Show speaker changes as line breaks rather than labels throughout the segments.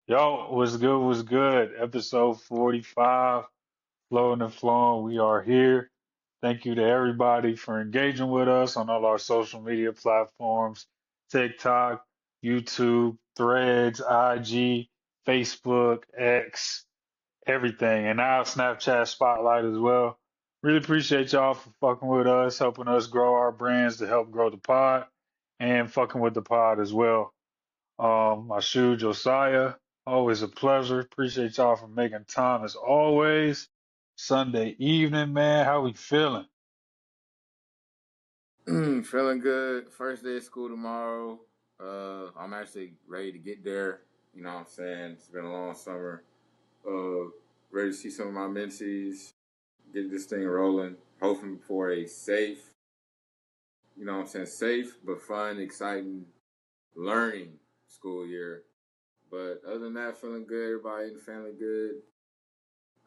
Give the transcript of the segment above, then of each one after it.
Yo, what's good? What's good? Episode 45, Floatin and Flowin. We are here. Thank you to everybody for engaging with us on all our social media platforms, TikTok, YouTube, Threads, IG, Facebook, X, everything. And now Snapchat Spotlight as well. Really appreciate y'all for fucking with us, helping us grow our brands to help grow the pod and fucking with the pod as well. My shoe, Josiah, always a pleasure. Appreciate y'all for making time as always. Sunday evening, man. How we feeling?
Feeling good. First day of school tomorrow. I'm actually ready to get there. You know what I'm saying? It's been a long summer. Uh, Ready to see some of my mentees, get this thing rolling. Hoping for a safe, you know what I'm saying, safe but fun, exciting, learning school year. But other than that, feeling good. Everybody in the family good.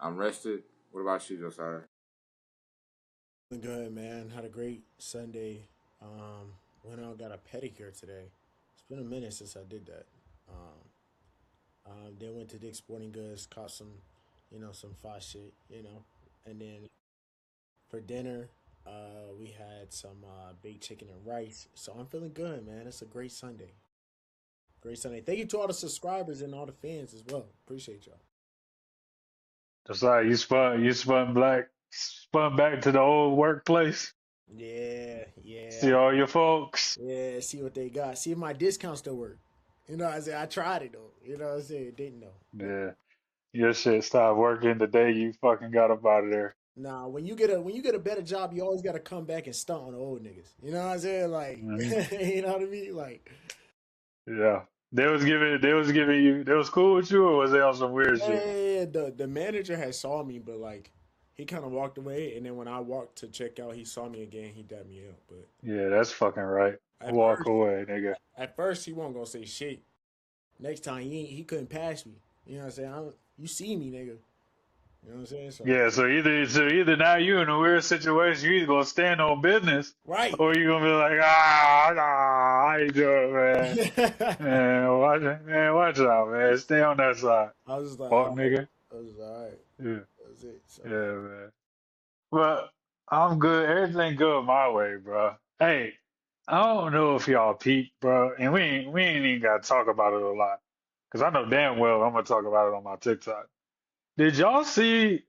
I'm rested. What about you, Josiah?
Good, man. Had a great Sunday. Went out and got a pedicure today. It's been a minute since I did that. Then went to Dick's Sporting Goods, caught some, some fine shit, And then for dinner, we had some baked chicken and rice. So I'm feeling good, man. It's a great Sunday. Great Sunday. Thank you to all the subscribers and all the fans as well. Appreciate y'all.
Josiah, you spun back to the old workplace.
Yeah,
See
yeah,
all your folks.
yeah. See what they got. See if my discount still work. You know what I'm saying? I tried it though. You know what I'm saying? It didn't though. But
Yeah, your shit stopped working the day you fucking got up out of there.
nah, when you get a better job, you always gotta come back and stunt on the old niggas. You know what I'm saying? Like
Hmm.
you know what I mean? Like
Yeah, they was cool with you, or was they on some weird shit?
yeah, the manager had saw me, but like he kind of walked away, and then when I walked to check out, he saw me again. He dapped me up, but
Yeah, that's fucking right.
at
Walk
first,
away, nigga.
at first he wasn't gonna say shit. Next time he couldn't pass me. You know what I'm saying? You see me, nigga. You know what I'm saying? So
Yeah, so either now you in a weird situation, you either gonna stand on business
right.
or you gonna be like, nah, I ain't doing it, man. Man, watch out, man. Stay on that side.
I was just like,
Fuck
all right.
nigga.
I was just, all right.
Yeah,
That's it. So
yeah, man. But I'm good. Everything good my way, bro. Hey, I don't know if y'all peep, bro, and we ain't even gotta talk about it a lot. Cause I know damn well I'm gonna talk about it on my TikTok. Did y'all see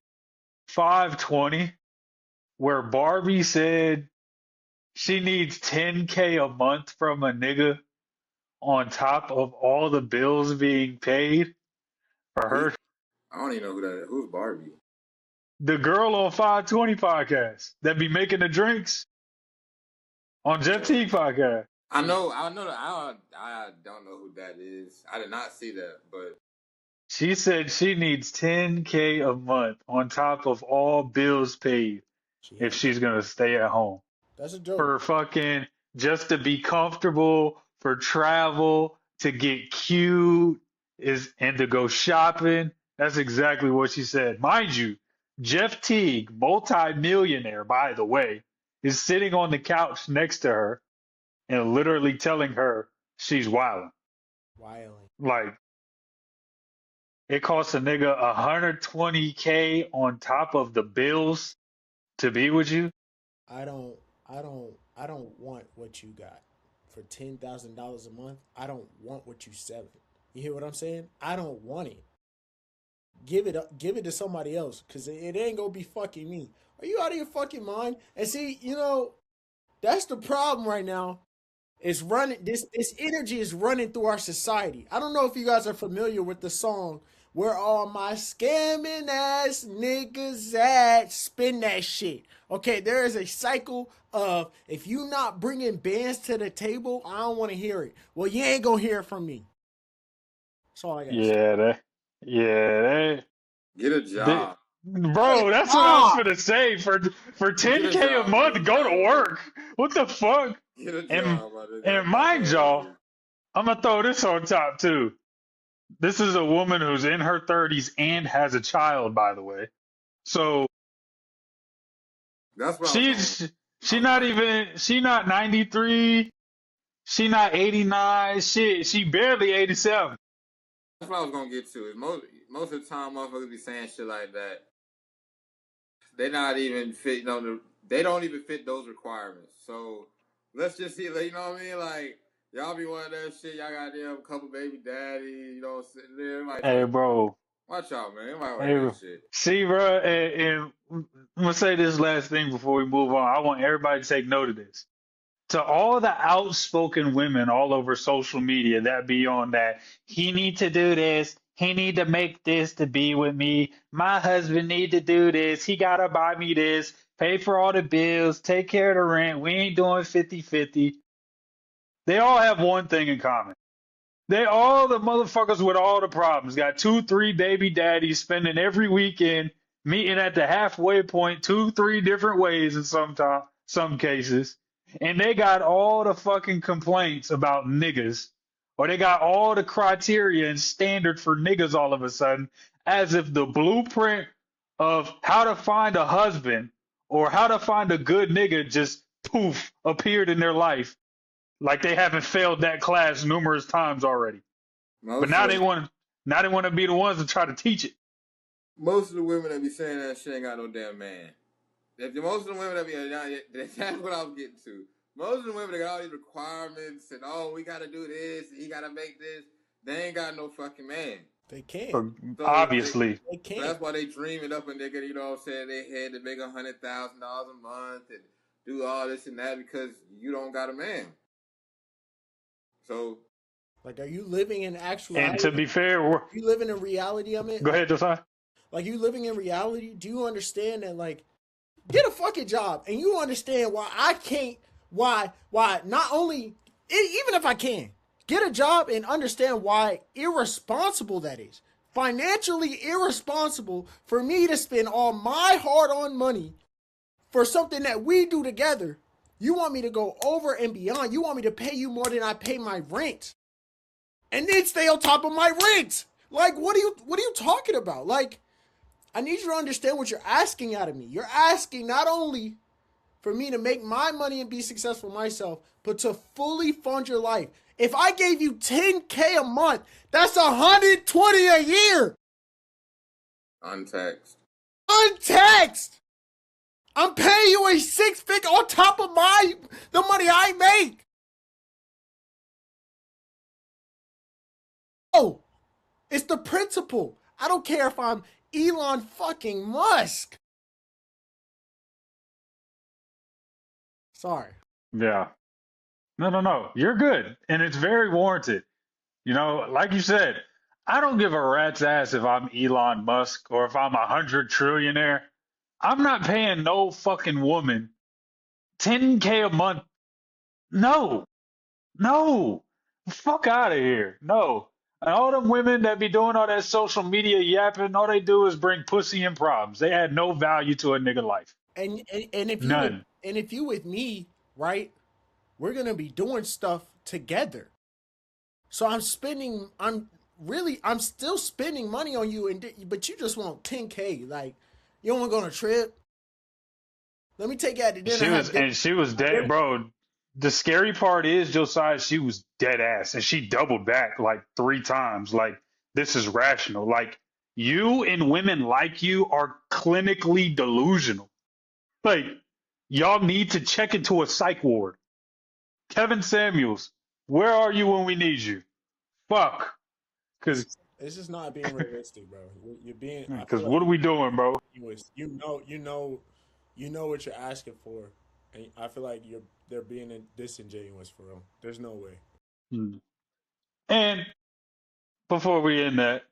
520 where Barbie said she needs 10K a month from a nigga on top of all the bills being paid for
Who?
her?
I don't even know who that is. Who's Barbie?
The girl on 520 podcast that be making the drinks on Jeff
Oh,
T podcast.
I don't know who that is. I did not see that, but
She said she needs 10K a month on top of all bills paid
she
if
had
she's gonna stay at home.
that's a joke.
For fucking just to be comfortable, for travel, to get cute, is and to go shopping. That's exactly what she said. Mind you, Jeff Teague, multi-millionaire, by the way, is sitting on the couch next to her and literally telling her she's wilding.
Wilding.
Like it costs a nigga 120K on top of the bills to be with you.
I don't I don't want what you got for $10,000 a month. I don't want what you selling. You hear what I'm saying? I don't want it. Give it up. Give it to somebody else, cause it ain't gonna be fucking me. Are you out of your fucking mind? And see, that's the problem right now. It's running. This energy is running through our society. I don't know if you guys are familiar with the song "Where All My Scamming Ass Niggas At." Spin that shit. Okay, there is a cycle of if you not bringing bands to the table, I don't want to hear it. Well, you ain't gonna hear it from me. That's all I gotta say.
Yeah, yeah,
get a
they,
job.
bro, that's what I was
Stop.
gonna say. For
Get a
10K a
job. Get
month,
a
go to
job,
work. What the fuck?
Get a
And
job, my nigga.
and
I'm not
mind
gonna hold
y'all,
you.
I'm gonna throw this on top too. This is a woman who's in her 30s and has a child, by the way. So
That's what I was going.
she's
I
she
was
not
like,
even she not 93, she not 89, she barely 87.
That's what I was gonna get to. Is most of the time, motherfuckers be saying shit like that. They not even fit. They don't even fit those requirements. So let's just see. Like, you know what I mean? Like y'all be one of that shit. Y'all got them a couple baby daddies. Sitting there like,
Hey, bro.
watch out, man. Everybody want to
Hey,
hear
bro.
this shit.
See, bro, and I'm gonna say this last thing before we move on. I want everybody to take note of this. To all the outspoken women all over social media that be on that, he need to do this, he need to make this to be with me, my husband need to do this, he gotta buy me this, pay for all the bills, take care of the rent, we ain't doing 50-50. They all have one thing in common. They all the motherfuckers with all the problems. Got two, three baby daddies spending every weekend meeting at the halfway point, two, three different ways in some cases. And they got all the fucking complaints about niggas. Or they got all the criteria and standard for niggas all of a sudden, as if the blueprint of how to find a husband or how to find a good nigga just poof appeared in their life like they haven't failed that class numerous times already. But
Most of the
now they want to be the ones to try to teach it.
most of the women that be saying that shit ain't got no damn man. Most of the women that be that's what I was getting to. Most of the women that got all these requirements and we gotta do this and he gotta make this. They ain't got no fucking man.
They can't.
So
Obviously.
They
so that's
can't.
why they dreaming up and they get, what I'm saying, they had to make $100,000 a month and do all this and that because you don't got a man. So
Like, are you living in
And to
actuality?
be fair,
You living in reality of it?
go ahead, Josiah.
Like, you living in reality? Do you understand that, like, get a fucking job and you understand why I can't, why not only, even if I can, get a job and understand why irresponsible that is. Financially irresponsible for me to spend all my hard-earned money for something that we do together. You want me to go over and beyond. You want me to pay you more than I pay my rent. And then stay on top of my rent. Like, what are you talking about? Like, I need you to understand what you're asking out of me. You're asking not only for me to make my money and be successful myself, but to fully fund your life. If I gave you $10K a month, that's $120 a year.
untaxed.
Untaxed. I'm paying you a six-figure on top of the money I make. Oh, it's the principle. I don't care if I'm Elon fucking Musk. Sorry.
Yeah. No. You're good. And it's very warranted. Like you said, I don't give a rat's ass if I'm Elon Musk or if I'm 100 trillionaire. I'm not paying no fucking woman 10K a month. No. No. Fuck out of here. No. And all them women that be doing all that social media yapping, all they do is bring pussy and problems. They add no value to a nigga life.
And
None.
if you with me, right, we're gonna be doing stuff together. So I'm still spending money on you, but you just want 10K. Like, you don't want to go on a trip. Let me take you out to dinner.
She was dead, bro. The scary part is, Josiah, she was dead ass, and she doubled back like 3 times. Like, this is rational. Like, you and women like you are clinically delusional. Like, y'all need to check into a psych ward. Kevin Samuels, where are you when we need you? Fuck. Cause,
It's just not being realistic, bro. You're being. I
cause
feel like
what are we doing, bro?
you know what you're asking for, and I feel like they're being disingenuous for real. There's no way.
Hmm. And before we end that,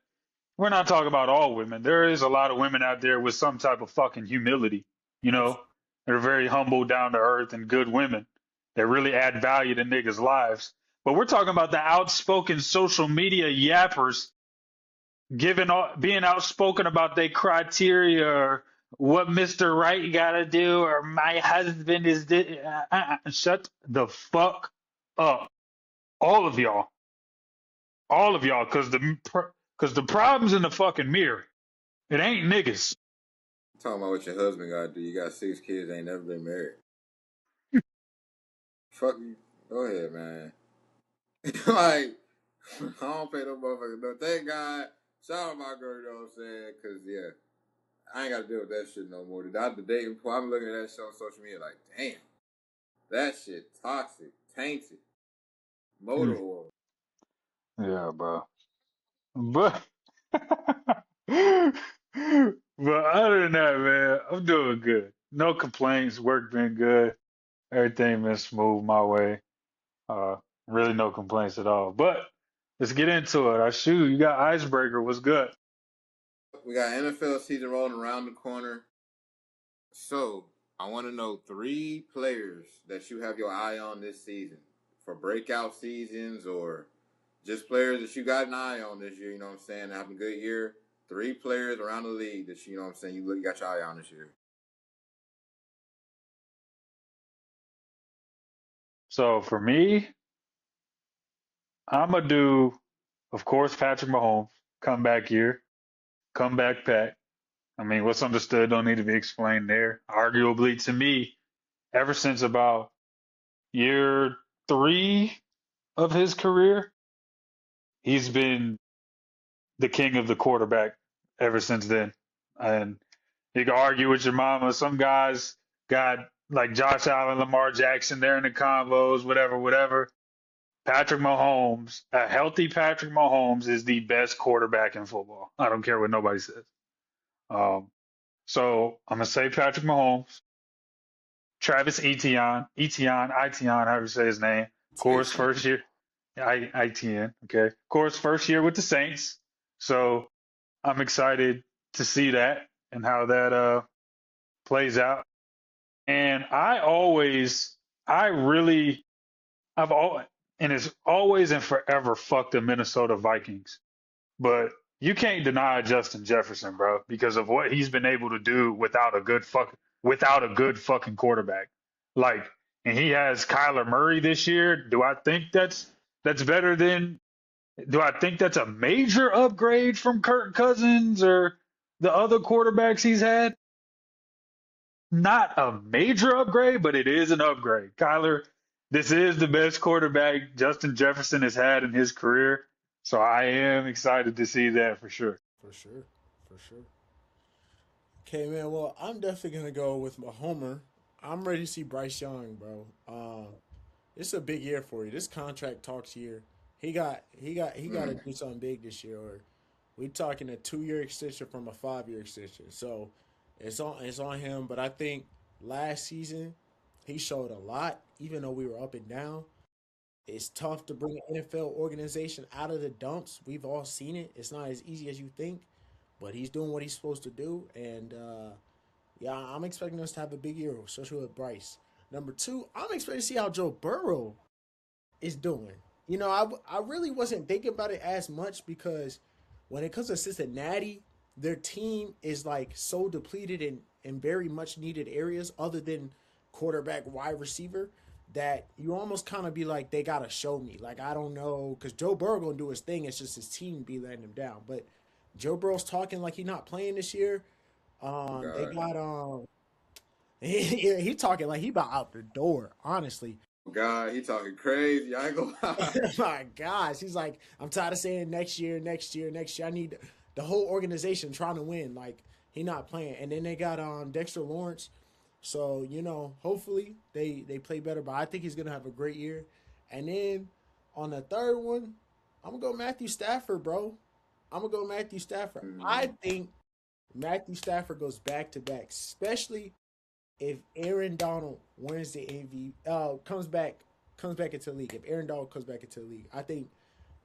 we're not talking about all women. There is a lot of women out there with some type of fucking humility. You know, they're very humble, down to earth, and good women that really add value to niggas' lives. But we're talking about the outspoken social media yappers being outspoken about their criteria or what Mr. Right gotta do or my husband is this. Shut the fuck up, all of y'all, because the problem's in the fucking mirror. It ain't niggas.
Talking about what your husband gotta do. You got 6 kids, ain't never been married. Fuck you. Go ahead, man. like I don't pay no motherfuckers. No, thank God. Shout out my girl, you know what I'm saying? Because, yeah, I ain't got to deal with that shit no more. The dating pool, I'm looking at that shit on social media like, damn, that shit toxic, tainted, motor oil.
Yeah, bro. But but other than that, man, I'm doing good. No complaints. Work been good. Everything been smooth my way. Uh, really no complaints at all. But let's get into it. I shoot. You got Icebreaker. What's good?
We got NFL season rolling around the corner. So, I want to know 3 players that you have your eye on this season for breakout seasons or just players that you got an eye on this year, you know what I'm saying, having a good year. 3 players around the league that you know what I'm saying, you got your eye on this year.
So for me, I'm gonna do, of course, Patrick Mahomes. Comeback year. Comeback Pat. I mean, what's understood don't need to be explained there. Arguably, to me, ever since about year 3 of his career, he's been the king of the quarterback ever since then. And you can argue with your mama. Some guys got like Josh Allen, Lamar Jackson, they're in the convos, whatever, whatever. Patrick Mahomes, a healthy Patrick Mahomes is the best quarterback in football. I don't care what nobody says. Um, so I'm gonna say Patrick Mahomes, Travis Etienne, however you say his name. Of course,
Tasty.
first year, ITN. Okay, of course, first year with the Saints. So I'm excited to see that and how that plays out. And I really, I've always, and it's always and forever fucked the Minnesota Vikings. But you can't deny Justin Jefferson, bro, because of what he's been able to do without a good fucking quarterback. Like, and he has Kyler Murray this year. That's better than? Do I think that's a major upgrade from Kirk Cousins or the other quarterbacks he's had? Not a major upgrade, but it is an upgrade. Kyler, this is the best quarterback Justin Jefferson has had in his career. So I am excited to see that for sure.
For sure. For sure. Okay, man. Well, I'm definitely gonna go with my homer. I'm ready to see Bryce Young, bro. It's a big year for you. This contract talks year. He got to do something big this year. Or we talking a 2 year extension from a 5 year extension. So it's on him. But I think last season he showed a lot. Even though we were up and down, it's tough to bring an NFL organization out of the dumps. We've all seen it. It's not as easy as you think, but he's doing what he's supposed to do. And yeah, I'm expecting us to have a big year, especially with Bryce. Number 2, I'm expecting to see how Joe Burrow is doing. I really wasn't thinking about it as much because when it comes to Cincinnati, their team is like so depleted in very much needed areas other than quarterback, wide receiver, that you almost kind of be like, they gotta show me. Like, I don't know, because Joe Burrow gonna do his thing. It's just his team be letting him down. But Joe Burrow's talking like he's not playing this year. They
God.
got he talking like he about out the door. Honestly,
God, he talking crazy. I ain't gonna lie.
my gosh, he's like, I'm tired of saying next year, next year, next year. I need the whole organization trying to win. Like, he not playing. And then they got Dexter Lawrence. So hopefully they play better. But I think he's gonna have a great year. And then on the third one, I'm gonna go Matthew Stafford, bro. I'm gonna go Matthew Stafford. I think Matthew Stafford goes back to back, especially if Aaron Donald wins the MVP, comes back into the league. If Aaron Donald comes back into the league, I think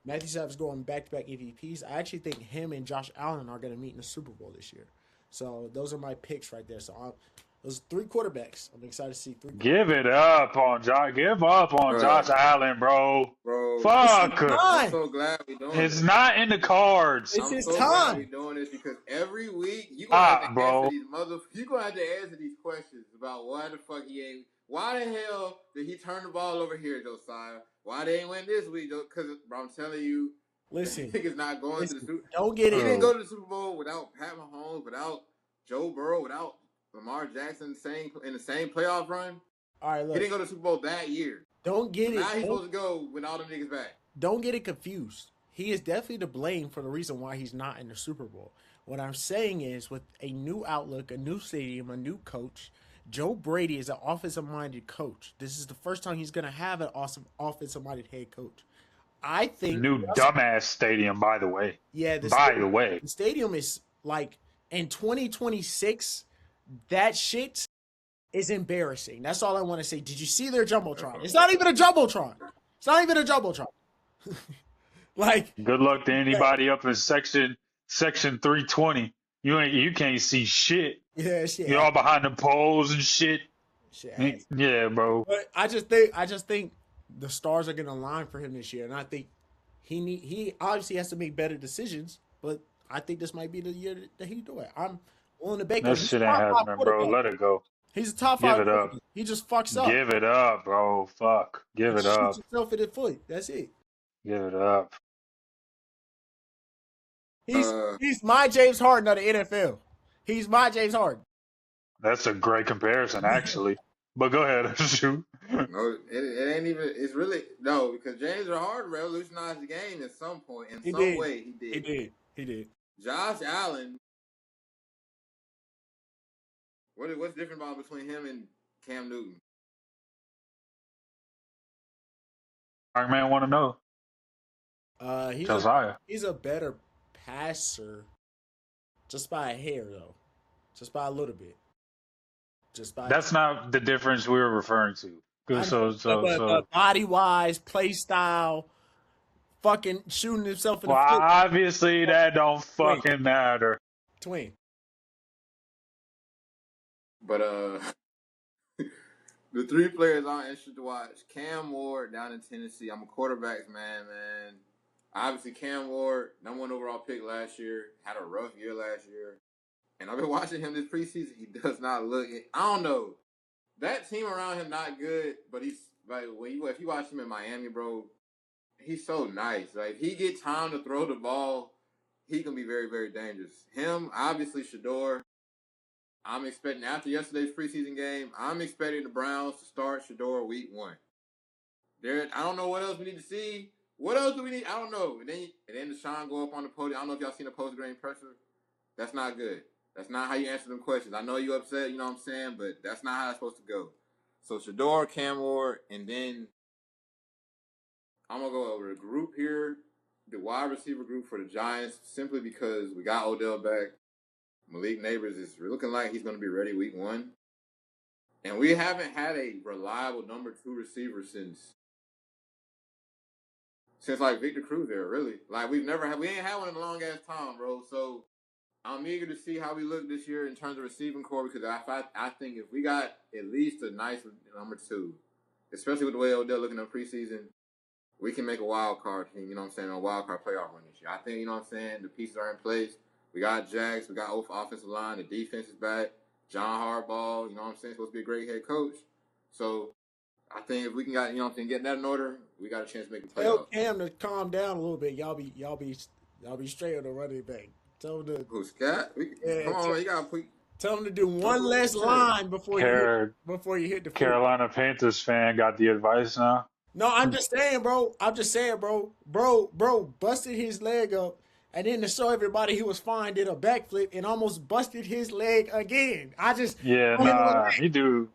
Matthew Stafford's going back to back MVPs. I actually think him and Josh Allen are going to meet in the Super Bowl this year. So those are my picks right there. So those 3 quarterbacks. I'm excited to see 3.
Give it up on Josh. Give up on
Bruh,
Josh Allen, bro.
bro,
It's his
Fuck.
I'm
time.
so glad we doing
It's
this.
not in the cards.
It's
I'm
his
so glad we
time.
doing this because every week you gonna have to
Stop,
answer
bro.
these you gonna have to answer these questions about why the fuck he ain't. Why the hell did he turn the ball over here, Josiah? Why they ain't win this week? Because I'm telling you, the
Listen,
nigga's not going to the
listen.
Super.
Don't get
He
it.
didn't
Oh.
go to the Super Bowl without Pat Mahomes, without Joe Burrow, without Lamar Jackson in the same playoff run.
All right,
He
look.
didn't go to the Super Bowl that year.
Don't get
Now
it.
he's supposed to go when all the niggas back.
Don't get it confused. He is definitely to blame for the reason why he's not in the Super Bowl. What I'm saying is, with a new outlook, a new stadium, a new coach, Joe Brady is an offensive-minded coach. This is the first time he's going to have an awesome offensive-minded head coach. I think
New dumbass stadium, by the way.
yeah,
By the way.
the stadium is like in 2026. That shit is embarrassing. That's all I want to say. Did you see their jumbotron? It's not even a jumbotron. It's not even a jumbotron. Like,
Good luck to anybody up in section 320. You can't see shit.
yeah, shit,
You're all behind the poles and shit.
shit.
Yeah, bro.
But I just think the stars are gonna align for him this year, and I think he obviously has to make better decisions. But I think this might be the year that he do it. I'm willing to bet
That
because he's a
shit ain't
top five
happening, bro.
quarterback.
Let it go.
He's a top
Give
five
it up.
quarterback. He just fucks up.
Give it up, bro. Fuck. Give
He
it
shoots
up.
himself in the foot. That's it.
Give it up.
He's my James Harden of the NFL. He's my James Harden.
That's a great comparison, actually. But go ahead, shoot.
No, it ain't even. It's really no because James Harden revolutionized the game at some point in some way. He did.
He did.
Josh Allen. What's different about between him and Cam Newton?
Our man want to know. Josiah.
He's a better passer, just by a hair though, just by a little bit.
That's not the difference we were referring to.
But body wise, play style, fucking shooting himself in the foot.
Obviously that don't fucking matter.
Twin.
But the three players I'm interested to watch: Cam Ward down in Tennessee. I'm a quarterbacks man. Obviously, Cam Ward, #1 overall pick last year, had a rough year last year. And I've been watching him this preseason. He does not look. I don't know. That team around him not good, but he's like if you watch him in Miami, bro, he's so nice. Like if he get time to throw the ball, he can be very, very dangerous. Him, obviously, Shador. I'm expecting after yesterday's preseason game, I'm expecting the Browns to start Shador week 1. I don't know what else we need to see. What else do we need? I don't know. And then Deshaun go up on the podium. I don't know if y'all seen the post-game pressure. That's not good. That's not how you answer them questions. I know you upset, you know what I'm saying, but that's not how it's supposed to go. So Shador, Cam Ward, and then I'm going to go over the group here, the wide receiver group for the Giants, simply because we got Odell back. Malik Neighbors is looking like he's going to be ready week 1. And we haven't had a reliable number 2 receiver since like Victor Cruz there, really. Like we ain't had one in a long ass time, bro. So I'm eager to see how we look this year in terms of receiving core because I think if we got at least a nice number 2, especially with the way Odell looking in preseason, we can make a wild card team, you know what I'm saying, a wild card playoff run this year. I think, you know what I'm saying, the pieces are in place. We got Jags, we got offensive line, the defense is back. John Harbaugh, you know what I'm saying, supposed to be a great head coach. So I think if we can get that in order, we got a chance to make the playoffs.
Tell Cam to calm down a little bit. Y'all be straight on the running back. Tell him to.
Who's Scott? Come on, man, you gotta put.
Tell him to do one less line before you hit the field.
Carolina Panthers fan got the advice now.
No, I'm just saying, bro. Bro, busted his leg up, and then to show everybody he was fine, did a backflip and almost busted his leg again.
He do.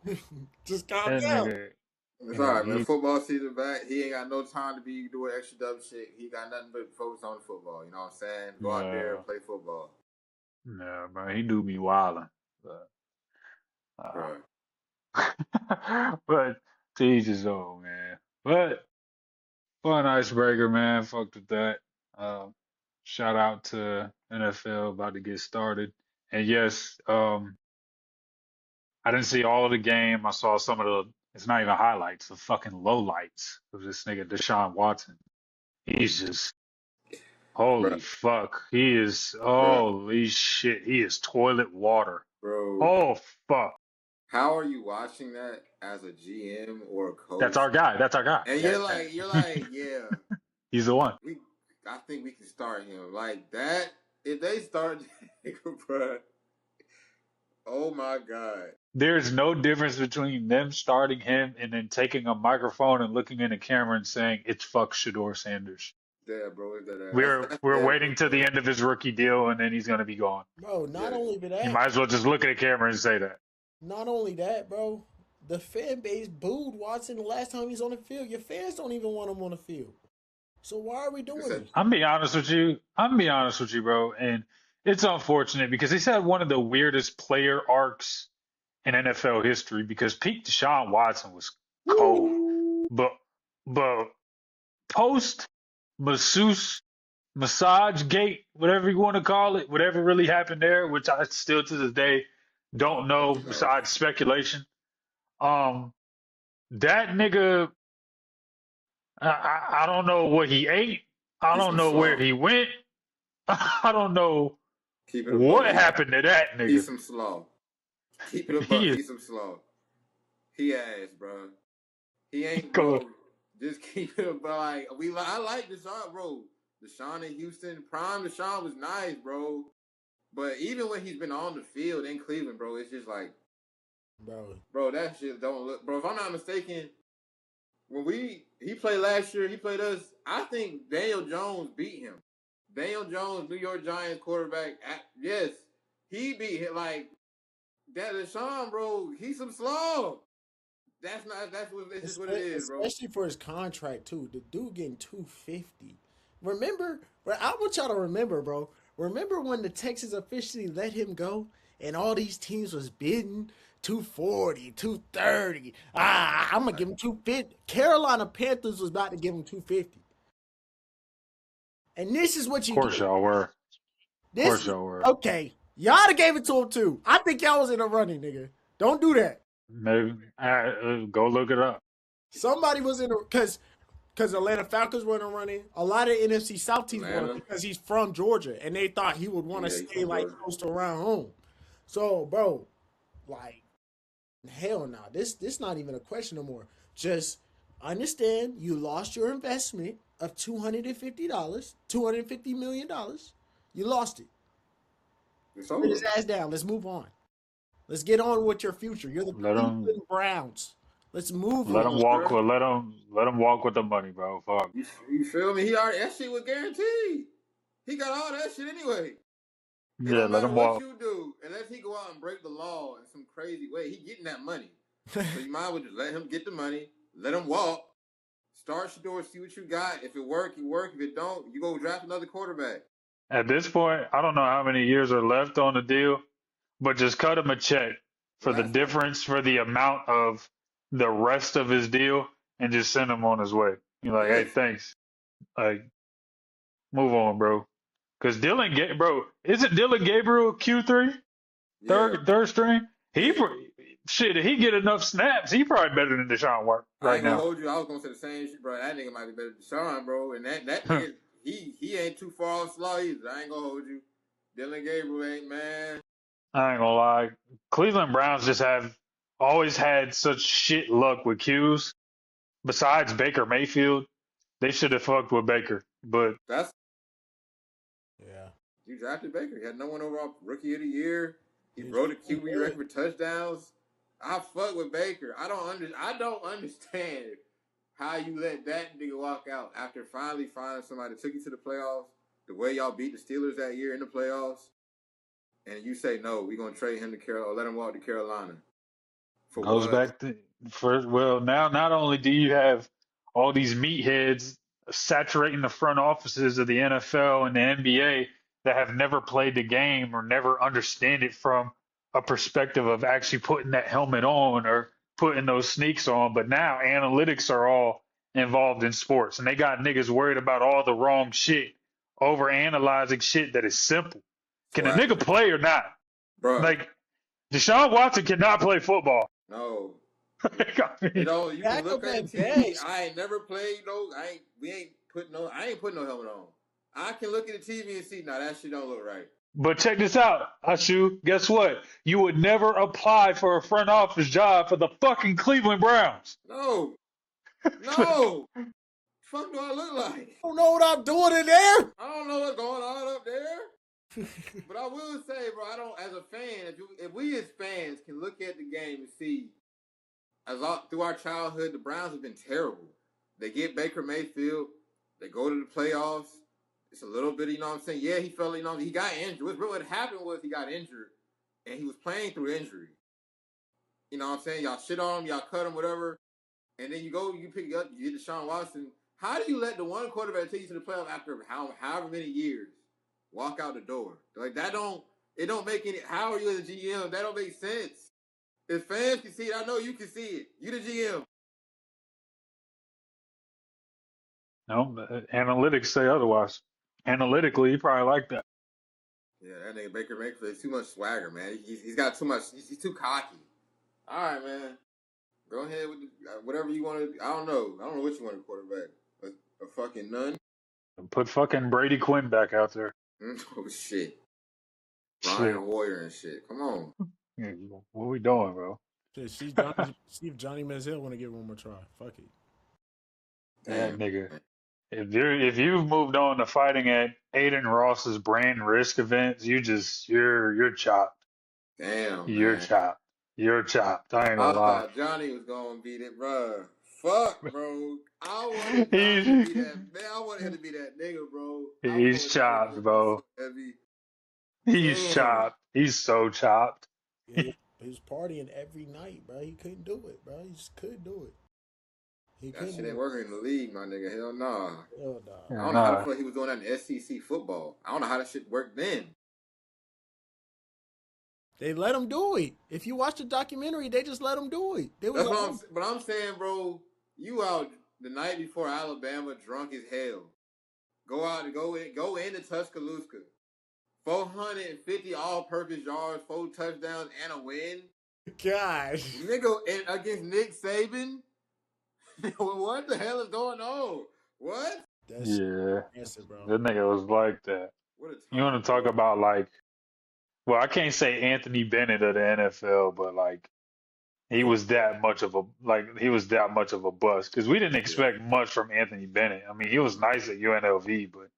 Just calm down.
It's all right, man. Football season back. He ain't got no time to be doing extra dumb shit. He got nothing but focus on football. You know what I'm saying? Go out there and play football.
Yeah, man. He do be wilding. But to each his own, man. But fun icebreaker, man. Fucked with that. Shout out to NFL about to get started. And yes, I didn't see all of the game. I saw some of it's not even highlights, the fucking lowlights of this nigga Deshaun Watson. He's just holy fuck. Holy shit. He is toilet water.
Bro.
Oh fuck.
How are you watching that as a GM or a coach?
That's our guy.
And you're like, yeah.
He's the one.
I think we can start him like that. If they start, bro. Oh my God.
There's no difference between them starting him and then taking a microphone and looking in the camera and saying it's fuck Shador Sanders.
Yeah, bro. Is that
We're
that's
we're
terrible,
waiting to the
bro.
end of his rookie deal and then he's gonna be gone.
Bro, not
Yes.
only
You
that,
might as well just look at the camera and say that.
not only that, bro. The fan base booed Watson the last time he's on the field. Your fans don't even want him on the field. So why are we
They
doing
said
this?
I'm being honest with you. I'm being honest with you, bro. And it's unfortunate because he's had one of the weirdest player arcs in NFL history because peak Deshaun Watson was cold.
Woo!
But post masseuse massage gate, whatever you want to call it, whatever really happened there, which I still to this day
I
don't know
don't know.
besides speculation. Um, that nigga, I don't know what he ate. I
He's
don't
some
know where
slaw.
he went. I don't know
Keep it a buck.
what happened to that
He's
nigga.
some slaw. Keep it a buck.
He is
He's some slaw. He ass, bro. He ain't,
go.
bro. Just keep it a buck. I like Deshaun, bro. Deshaun in Houston, prime Deshaun was nice, bro. But even when he's been on the field in Cleveland, bro, it's just like, bro, that shit don't look, bro. If I'm not mistaken, when he played last year, he played us. I think Daniel Jones beat him. Daniel Jones, New York Giants quarterback. Yes, he beat him. Like that, Deshaun, bro. He's some slob. That's not. That's what. It's just what it is, bro.
Especially for his contract too. The dude getting 250. Remember, bro, I want y'all to remember, bro. Remember when the Texans officially let him go and all these teams was bidding 240, 230. I'm gonna give him 250. Carolina Panthers was about to give him 250. And this is what
Of
you
course
get.
y'all were. Of
This
course
is
y'all were.
okay. Y'all have gave it to him too. I think y'all was in a running, nigga. Don't do that.
Maybe go look it up.
Somebody was in a because Atlanta Falcons weren't running. A lot of NFC South teams were
Atlanta.
because he's from Georgia and they thought he would want to
Yeah, he's
stay
from
like
Georgia.
close to around home. So, bro, like, hell no. This not even a question no more. Just understand you lost your investment of $250, $250 million. You lost it.
It's
Put his
over.
ass down. Let's move on. Let's get on with your future. You're the
Let him
Cleveland Browns. Let's move
let
Come
him
on.
on,
walk
bro.
with let him walk with the money, bro. Fuck.
You feel me? He already that shit was guaranteed. He got all that shit anyway. It
Yeah,
don't
let
matter
him
what
walk.
you do, unless he go out and break the law in some crazy way. He getting that money, so you might as well just let him get the money. Let him walk. Start your door. See what you got. If it work, you work. If it don't, you go draft another quarterback.
At this point, I don't know how many years are left on the deal, but just cut him a check
Well,
for the
that's what.
difference for the amount of the rest of his deal and just send him on his way. You're like, hey,
Yes.
thanks. Like, move on, bro. Because bro, isn't Dylan Gabriel Q3?
Yeah.
Third string?
Yeah.
Shit, if he get enough snaps, he probably better than Deshaun Watson
I
right
ain't gonna
now.
hold you. I was gonna say the same shit, bro. That nigga might be better than Sean, bro. And that nigga, he ain't too far off slaw either. I ain't gonna hold you. Dylan Gabriel ain't, man.
I ain't gonna lie. Cleveland Browns just have always had such shit luck with Qs. Besides Baker Mayfield, they should have fucked with Baker. But
That's
Yeah.
you drafted Baker. He had no one overall rookie of the year. He
He was
broke the
playing
QB
good.
record for touchdowns. I fuck with Baker. I don't understand how you let that nigga walk out after finally finding somebody that took you to the playoffs. The way y'all beat the Steelers that year in the playoffs, and you say no, we gonna trade him to Carolina or let him walk to Carolina for
goes
what?
back to first. Well, now not only do you have all these meatheads saturating the front offices of the NFL and the NBA that have never played the game or never understand it from a perspective of actually putting that helmet on or putting those sneaks on, but now analytics are all involved in sports and they got niggas worried about all the wrong shit over analyzing shit that is simple. Can a
So,
nigga play or not?
bruh,
Like Deshaun Watson cannot play football.
no.
Like, I
You
mean,
know, you can
Backup
look at
at
the TV.
best.
I ain't never played no. I ain't putting no helmet on. I can look at the TV and see. Now that shit don't look right.
but check this out, Ashu. Guess what? You would never apply for a front office job for the fucking Cleveland Browns.
No, no. Fuck do I look like?
I don't know what I'm doing in there.
I don't know what's going on up there. But I will say, bro, I don't. As a fan, if we as fans can look at the game and see, through our childhood, the Browns have been terrible. They get Baker Mayfield, they go to the playoffs. It's a little bit, you know what I'm saying? Yeah, he fell, he got injured. What happened was he got injured, and he was playing through injury. You know what I'm saying? Y'all shit on him, y'all cut him, whatever. And then you pick up, you get Deshaun Watson. How do you let the one quarterback take you to the playoffs after however many years walk out the door? Like, it don't make any, how are you as a GM? That don't make sense. If fans can see it, I know you can see it. You the GM.
No, analytics say otherwise. Analytically, you probably like that.
Yeah, that nigga Baker Mayfield is too much swagger, man. He's got too much. He's too cocky. All right, man. Go ahead with whatever you want to. I don't know what you want to quarterback. A fucking none.
Put fucking Brady Quinn back out there.
Oh shit.
Shit.
Brian Hoyer and shit. Come on.
Yeah, what are we doing, bro?
Shit, see if Johnny Manziel want to give one more try. Fuck it.
That nigga. If you've moved on to fighting at Aiden Ross's brand risk events, you're chopped.
Damn,
You're
man.
chopped. You're chopped. I ain't
I
gonna lie.
thought Johnny was gonna beat it, bro. Fuck, bro. I wanted Johnny to be that. Man, I wanted him to be that nigga, bro.
He's chopped, bro.
So heavy.
He's
Damn.
chopped. He's so chopped.
He was partying every night, bro. He couldn't do it, bro. He just couldn't do it.
That shit ain't working in the league, my nigga. Hell nah.
Hell nah.
I don't know how the fuck he was doing that in SEC football. I don't know how that shit worked then.
They let him do it. If you watch the documentary, they just let him do it.
But I'm saying, bro, you out the night before Alabama, drunk as hell. Go into Tuscaloosa. 450 all-purpose yards, 4 touchdowns, and a win.
Gosh.
Nigga, against Nick Saban? What the hell is going on? What?
Yeah.
Massive, bro.
That nigga was like that. You want to talk about, like, well, I can't say Anthony Bennett of the NFL, but like he was that much of a bust because we didn't expect much from Anthony Bennett. I mean, he was nice at UNLV, but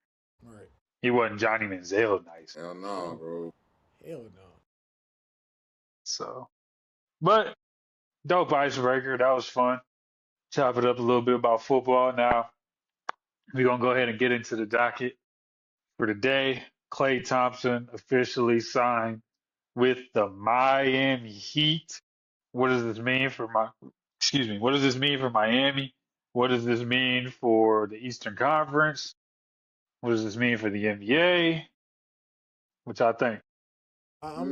he wasn't Johnny Manziel nice.
Hell no, bro.
Hell no.
So, but dope icebreaker. That was fun. Chop it up a little bit about football. Now we're gonna go ahead and get into the docket for today. Klay Thompson officially signed with the Miami Heat. What does this mean for what does this mean for Miami? What does this mean for the Eastern Conference? What does this mean for the NBA? Which I think.
I'm gonna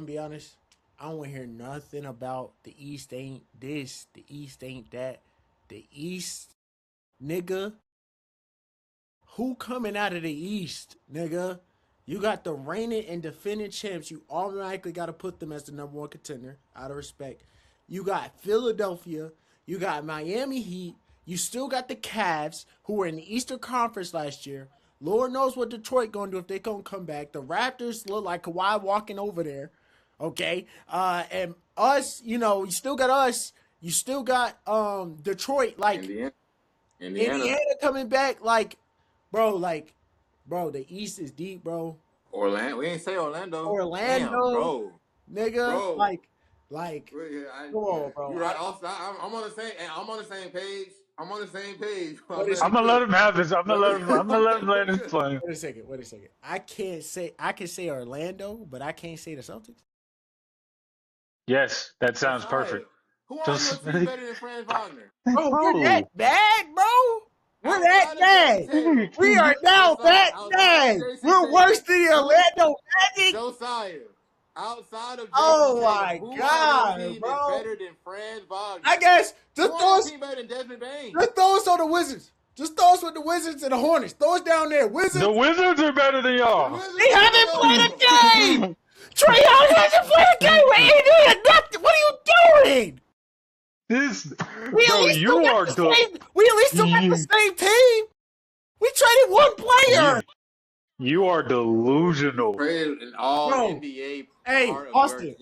be honest. I don't want to hear nothing about the East ain't this, the East ain't that. The East, nigga. Who coming out of the East, nigga? You got the reigning and defending champs. You automatically got to put them as the number one contender, out of respect. You got Philadelphia. You got Miami Heat. You still got the Cavs, who were in the Eastern Conference last year. Lord knows what Detroit going to do if they going to come back. The Raptors look like Kawhi walking over there. Okay? And us, you still got us. You still got Detroit, like Indiana coming back, Bro, the East is deep, bro.
Orlando. We ain't say Orlando.
Damn, bro. Nigga,
bro.
Come on, bro.
You're right. I'm on the same page. I'm on the same page.
I'm gonna let him have this. I'm gonna let him land his plane.
Wait a second. I can say Orlando, but I can't say the Celtics.
Yes, that sounds perfect.
Who on your team better than Franz Wagner?
Bro, we're that bad, bro. We're that bad. We are now that bad. We're worse than the Orlando Magic.
Josiah, outside of Jason
oh my
Tatum,
God,
who
bro.
better than Franz Wagner?
I guess just throw us.
Better than Desmond Bain.
Just throw us on the Wizards. Just throw us with the Wizards and the Hornets. Throw us down there. Wizards.
The Wizards are better than y'all.
They haven't played a game. Trae Young hasn't played a game. We ain't doing nothing. What are you doing?
We at least still got
the same team. We traded one player.
You are delusional.
Traded an all NBA.
Hey, Austin,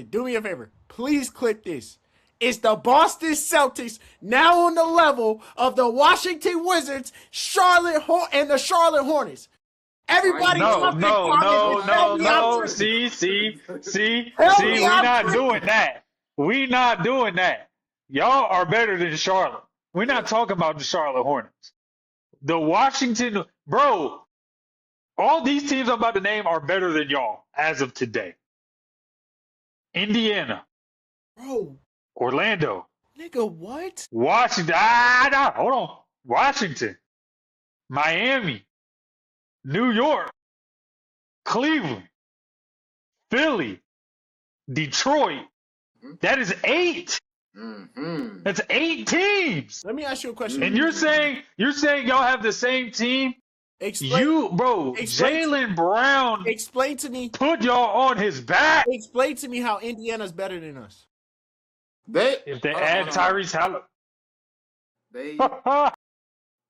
do me a favor. Please clip this. It's the Boston Celtics now on the level of the Washington Wizards, and the Charlotte Hornets. Everybody
No,
jump in
no,
comments
no,
and tell
no,
me I'm
no.
tripping. Tell
See,
me
we
I'm
not doing
tripping.
that. We not doing that. Y'all are better than Charlotte. We're not talking about the Charlotte Hornets. The Washington, bro, all these teams I'm about to name are better than y'all as of today. Indiana,
Bro,
Orlando,
nigga, what?
Washington. No, hold on. Washington, Miami, New York, Cleveland, Philly, Detroit. That is 8.
Mm-hmm.
That's 8 teams.
Let me ask you a question.
And you're saying y'all have the same team?
Explain,
Bro,
explain,
Jalen Brown
explain to me.
put y'all on his back.
Explain to me how Indiana's better than us.
They
If they
hold on,
add
hold on, hold on.
Tyrese Halliburton,
They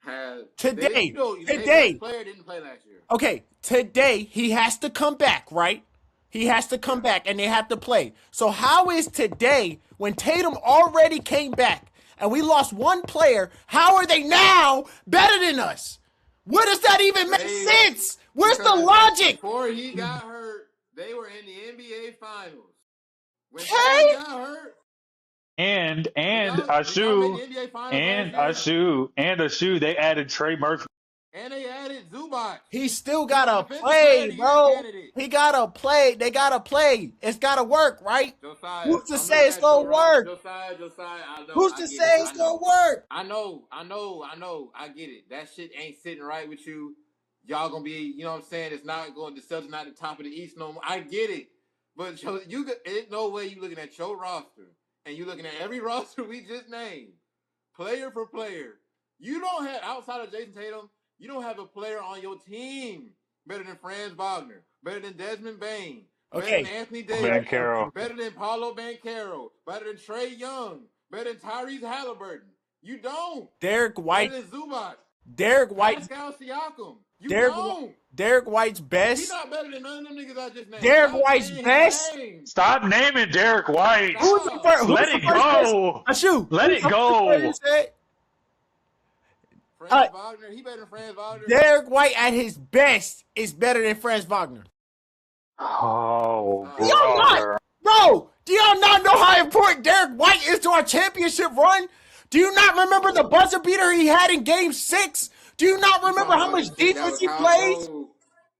have
Today,
their best
today.
player didn't play last year.
Okay, today he has to come back, right? He has to come back and they have to play. So how is today, when Tatum already came back and we lost one player, how are they now better than us? Where does that even make sense? Where's the
Because
logic?
before he got hurt, they were in the NBA Finals. When Tatum
Okay.
got hurt,
and
when y'all made the NBA Finals last year,
a shoe, they added Trey Murphy.
and they added Zubac.
He still
He was
gotta
Defensive Player of
play,
the Year
bro.
candidate.
He gotta play. They gotta play. It's gotta work, right?
Josiah,
Who's to
I'm
say
looking
it's
at
gonna
your roster.
work?
Josiah, I know,
Who's
I
to
get
say
it.
it's gonna work?
I know, I get it. That shit ain't sitting right with you. Y'all gonna be, you know what I'm saying? It's not going. The Celtics not at the top of the East no more. I get it, but ain't no way you looking at your roster and you looking at every roster we just named, player for player. You don't have outside of Jason Tatum. You don't have a player on your team better than Franz Wagner, better than Desmond Bain, better than
Okay.
Anthony
Okay.
Davis,
Carroll.
better than Paulo Banchero, better than Trae Young, better than Tyrese Halliburton. You don't.
Derek White.
Better than Zubac.
Derek White.
Pascal Siakam. You
Derek.
don't.
Derek White's
He's
best.
not better than none of them niggas I just named.
Derek
Stop
White's
saying
best.
his name.
Stop naming Derek White.
Who's the
Stop.
first? Who's
Let
the
it
first person?
go.
Ashu.
Let
Who's
it
the first player you
go.
said?
Franz Wagner. He better than Franz Wagner.
Derek White at his best is better than Franz Wagner.
Oh,
Do y'all not,
brother.
bro? Do y'all not know how important Derek White is to our championship run? Do you not remember the buzzer beater he had in Game 6? Do you not remember how much defense he plays?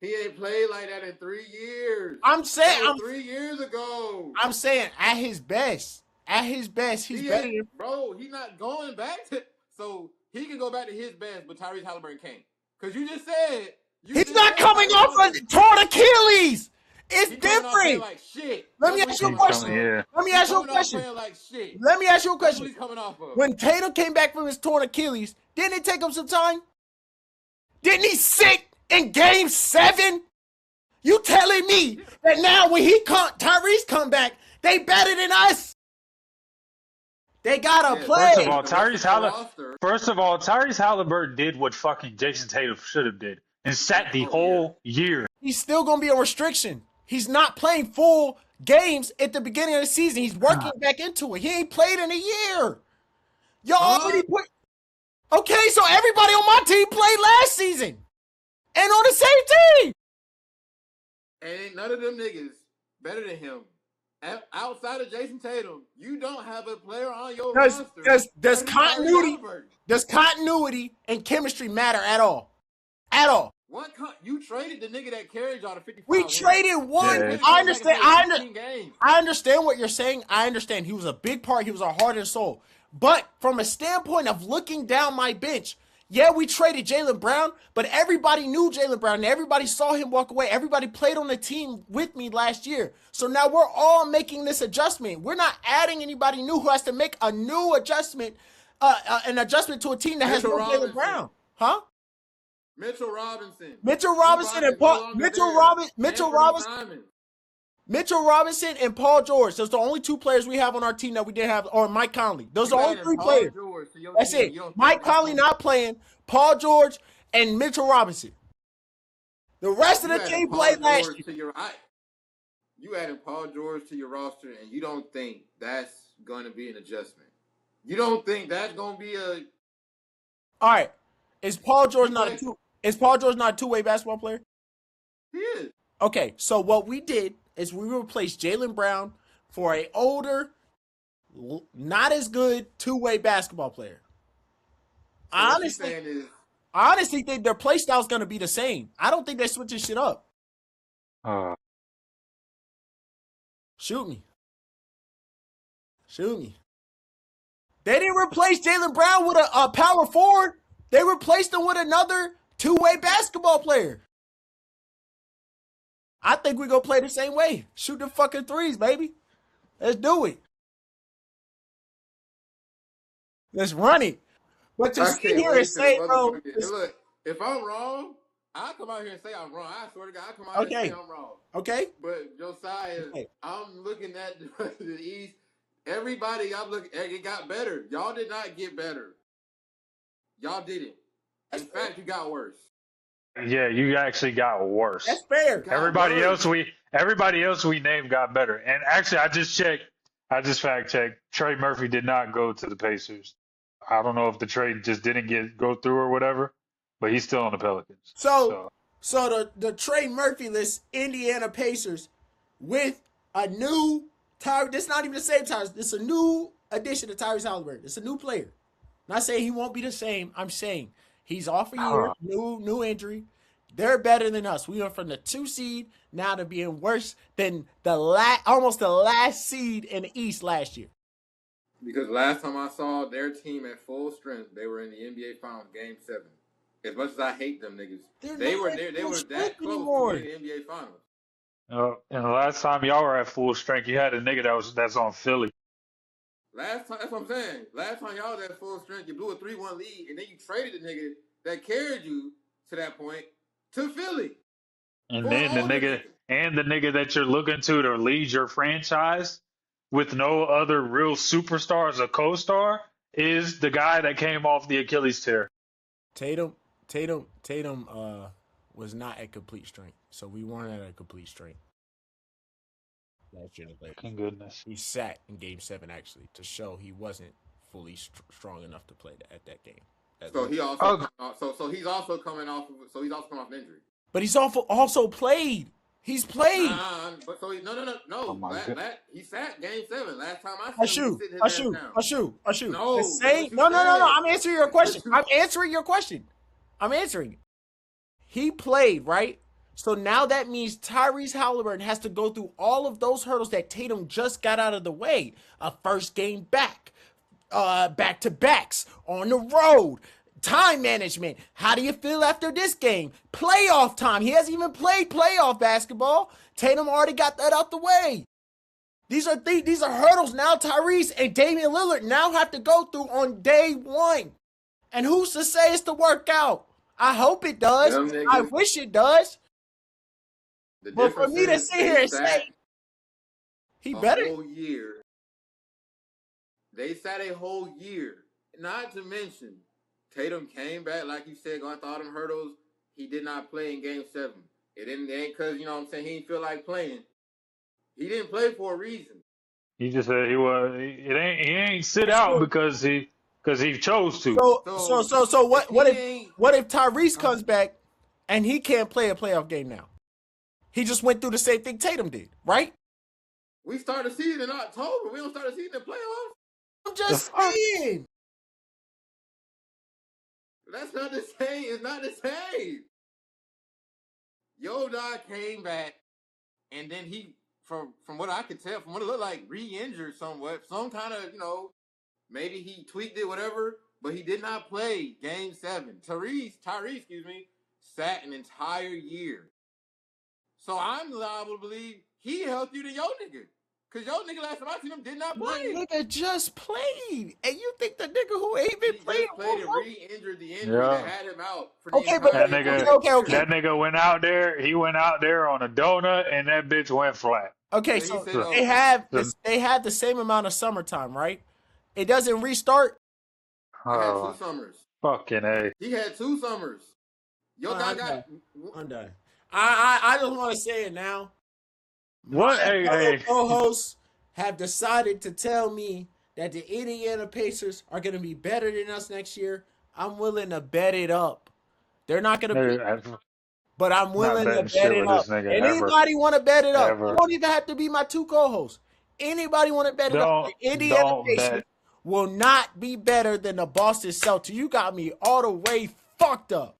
He ain't played like that in 3 years.
I'm saying,
That was 3 years ago.
I'm saying at his best. At his best, he's better than.
Bro, he's not going back to. So he can go back to his best, but Tyrese Halliburton can't. Because you just said.
He's not coming off a torn Achilles. It's different.
Like shit.
Let me ask you a question.
Yeah.
Let me ask you a question.
Like shit.
Let me ask you a question.
He's coming off of.
When Tatum came back from his torn Achilles, didn't it take him some time? Didn't he sit in Game 7? You telling me that now when Tyrese come back, they better than us? They gotta play.
First of all, Tyrese Halliburton did what fucking Jason Tatum should have did and sat the whole year.
He's still gonna be a restriction. He's not playing full games at the beginning of the season. He's working back into it. He ain't played in a year. Y'all already put. Okay, so everybody on my team played last season and on the same team.
And ain't none of them niggas better than him. Outside of Jason Tatum, you don't have a player on your roster.
Does continuity and chemistry matter at all? At all?
You traded the nigga that carried y'all to 55.
We traded one.
Yeah.
I understand. I understand what you're saying. I understand. He was a big part. He was our heart and soul. But from a standpoint of looking down my bench, yeah, we traded Jaylen Brown, but everybody knew Jaylen Brown and everybody saw him walk away. Everybody played on the team with me last year. So now we're all making this adjustment. We're not adding anybody new who has to make a new adjustment, an adjustment to a team that has no Jaylen Brown. Huh?
Mitchell Robinson
and Paul George. Those are the only two players we have on our team that we didn't have, or Mike Conley. Those are the only three players. That's it. Mike Conley not playing, Paul George, and Mitchell Robinson. The rest of the team played last year.
You added Paul George to your roster, and you don't think that's going to be an adjustment. You don't think that's going to be a...
All right. Is Paul George not a two-way basketball player?
He is.
Okay, so what we did is we replaced Jaylen Brown for a older, not as good two-way basketball player.
So what you saying is,
I honestly think their play style is going to be the same. I don't think they're switching shit up.
Uh,
Shoot me. Shoot me. They didn't replace Jaylen Brown with a power forward. They replaced him with another two-way basketball player. I think we're going to play the same way. Shoot the fucking threes, baby. Let's do it. Let's run it. But to sit here and say, bro.
Look, if I'm wrong, I'll come out here and say I'm wrong. I swear to God, I'll come out here and say I'm wrong.
Okay.
But Josiah, I'm looking at the East. Everybody, I'm looking, it got better. Y'all did not get better. Y'all didn't. In fact, you got worse.
yeah, you actually got worse.
That's fair.
Everybody else we named got better. And actually, I just fact checked. Trey Murphy did not go to the Pacers. I don't know if the trade just didn't go through or whatever, but he's still on the Pelicans.
So the Trey Murphy list, Indiana Pacers, with a new this not even the same Tyrese. This is a new addition to Tyrese Halliburton. It's a new player. I'm not saying he won't be the same. I'm saying he's off a year, new injury. They're better than us. We went from the 2 seed now to being worse than almost the last seed in the East last year.
Because last time I saw their team at full strength, they were in the NBA Finals, Game 7. As much as I hate them niggas, they were that close to the NBA Finals.
And the last time y'all were at full strength, you had a nigga that's on Philly.
Last time, that's what I'm saying. Last time y'all was at full strength, you blew a 3-1 lead, and then you traded the nigga that carried you to that point to Philly.
And then the nigga that you're looking to lead your franchise with no other real superstar as a co-star is the guy that came off the Achilles tear.
Tatum was not at complete strength, so we weren't at a complete strength.
Thank goodness.
He sat in Game 7 actually to show he wasn't fully strong enough to play at that game.
So he also he's also coming off an injury.
But he's also played. He's played.
But so no.
Oh
he sat Game 7 last time I
I
shoot.
No. I'm answering your question. I'm answering it. He played, right? So now that means Tyrese Halliburton has to go through all of those hurdles that Tatum just got out of the way. A first game back, back-to-backs, on the road, time management. How do you feel after this game? Playoff time. He hasn't even played playoff basketball. Tatum already got that out the way. These are hurdles now Tyrese and Damian Lillard now have to go through on day one. And who's to say it's to work out? I hope it does. I wish it does. But for me to sit here and say he better.
Whole year. They sat a whole year. Not to mention, Tatum came back, like you said, going through all them hurdles. He did not play in Game 7. It ain't because, you know what I'm saying, he didn't feel like playing. He didn't play for a reason.
He just said he ain't sit out because he chose to.
So what if Tyrese comes back and he can't play a playoff game now? He just went through the same thing Tatum did, right?
We start the season in October. We don't start the season in playoffs.
I'm just saying.
That's not the same. It's not the same. Yoda came back, and then he, from what I could tell, from what it looked like, re-injured somewhat. Some kind of, maybe he tweaked it, whatever, but he did not play Game 7. Tyrese, sat an entire year. So I'm liable to believe he healthier than your nigga. Because your nigga last time I seen him did not play.
My nigga just played. And you think the nigga who ain't been playing
played and re-injured the injury that had him out for the
okay, but
that nigga went out there, he went out there on a donut and that bitch went flat.
Okay, so they have the same amount of summertime, right? It doesn't restart.
He had 2 summers.
Fucking A.
He had 2 summers.
I'm done. I just want to say it now.
What?
My co-hosts have decided to tell me that the Indiana Pacers are going to be better than us next year. I'm willing to bet it up. They're not going to be. but I'm
Not
willing to
betting
bet
shit
it
with
up.
this nigga ever,
Anybody want to bet it up? You
ever.
don't even have to be my two co-hosts. Anybody want to bet it up?
Don't
The Indiana
don't
Pacers
bet.
will not be better than the Boston Celtics. You got me all the way fucked up.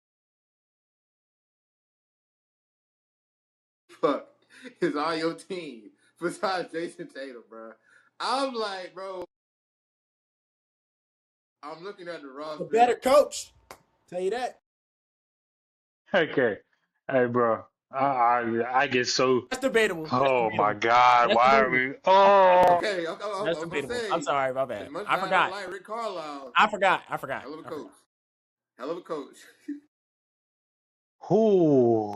Fuck is on your team besides Jason Tatum, bro. I'm like, bro, I'm looking at the
A
roster.
better coach. Tell you that.
Okay, hey, bro. I get so.
That's debatable. That's
Oh my
debatable.
God,
That's
why are
debatable.
we? Oh,
Okay, I
That's
was gonna
debatable. I'm
say,
sorry, my
as
bad.
much as
I
I don't
forgot.
like Rick Carlisle,
I forgot. I forgot.
hell of a
I
coach,
forgot.
hell of a coach.
who?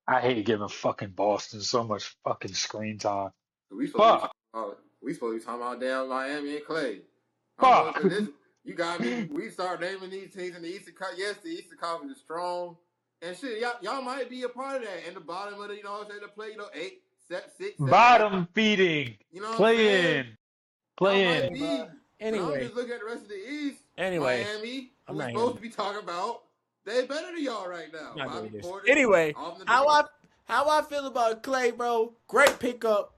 I hate giving fucking Boston so much fucking screen time. Fuck,
We supposed to be talking about damn Miami and Klay. I'm supposed
fuck.
to this. You got me. We start naming these teams in the Eastern Conference. Yes, the Eastern Conference is strong, and shit, y'all might be a part of that. And the bottom of the, what I'm saying, to play, 8, 6, 7, 8.
Bottom feeding.
You know what I'm
Play
saying?
in.
Y'all
Play
might
in.
Hey, bro.
be, but I'm
Anyway.
just looking at the rest of the East.
Anyway.
Miami, who
I'm
we
not hearing
supposed
this.
to be talking about, they better than y'all right
I'm
now.
not
Bobby
doing this.
Portis
Anyway,
off the bench.
how I feel about Klay, bro? Great pickup.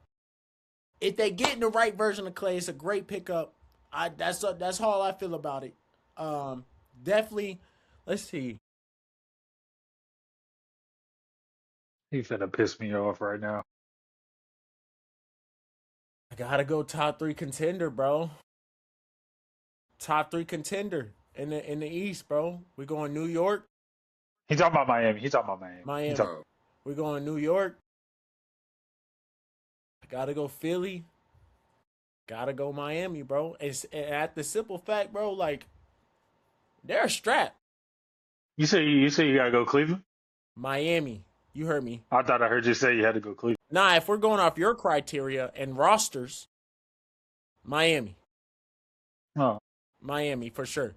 If they get in the right version of Klay, it's a great pickup. That's all I feel about it. Definitely. Let's see.
He finna piss me off right now.
I gotta go top three contender, bro. Top three contender in the East, bro. We going New York,
He talking about Miami. He talking about Miami. He
Miami.
talking.
Bro,
We going New York. I gotta go Philly. Gotta go Miami, bro. It's at the simple fact, bro. Like they're strapped.
You say you gotta go Cleveland.
Miami. You heard me.
I thought I heard you say you had to go Cleveland.
Nah, if we're going off your criteria and rosters, Miami.
Oh,
Miami for sure.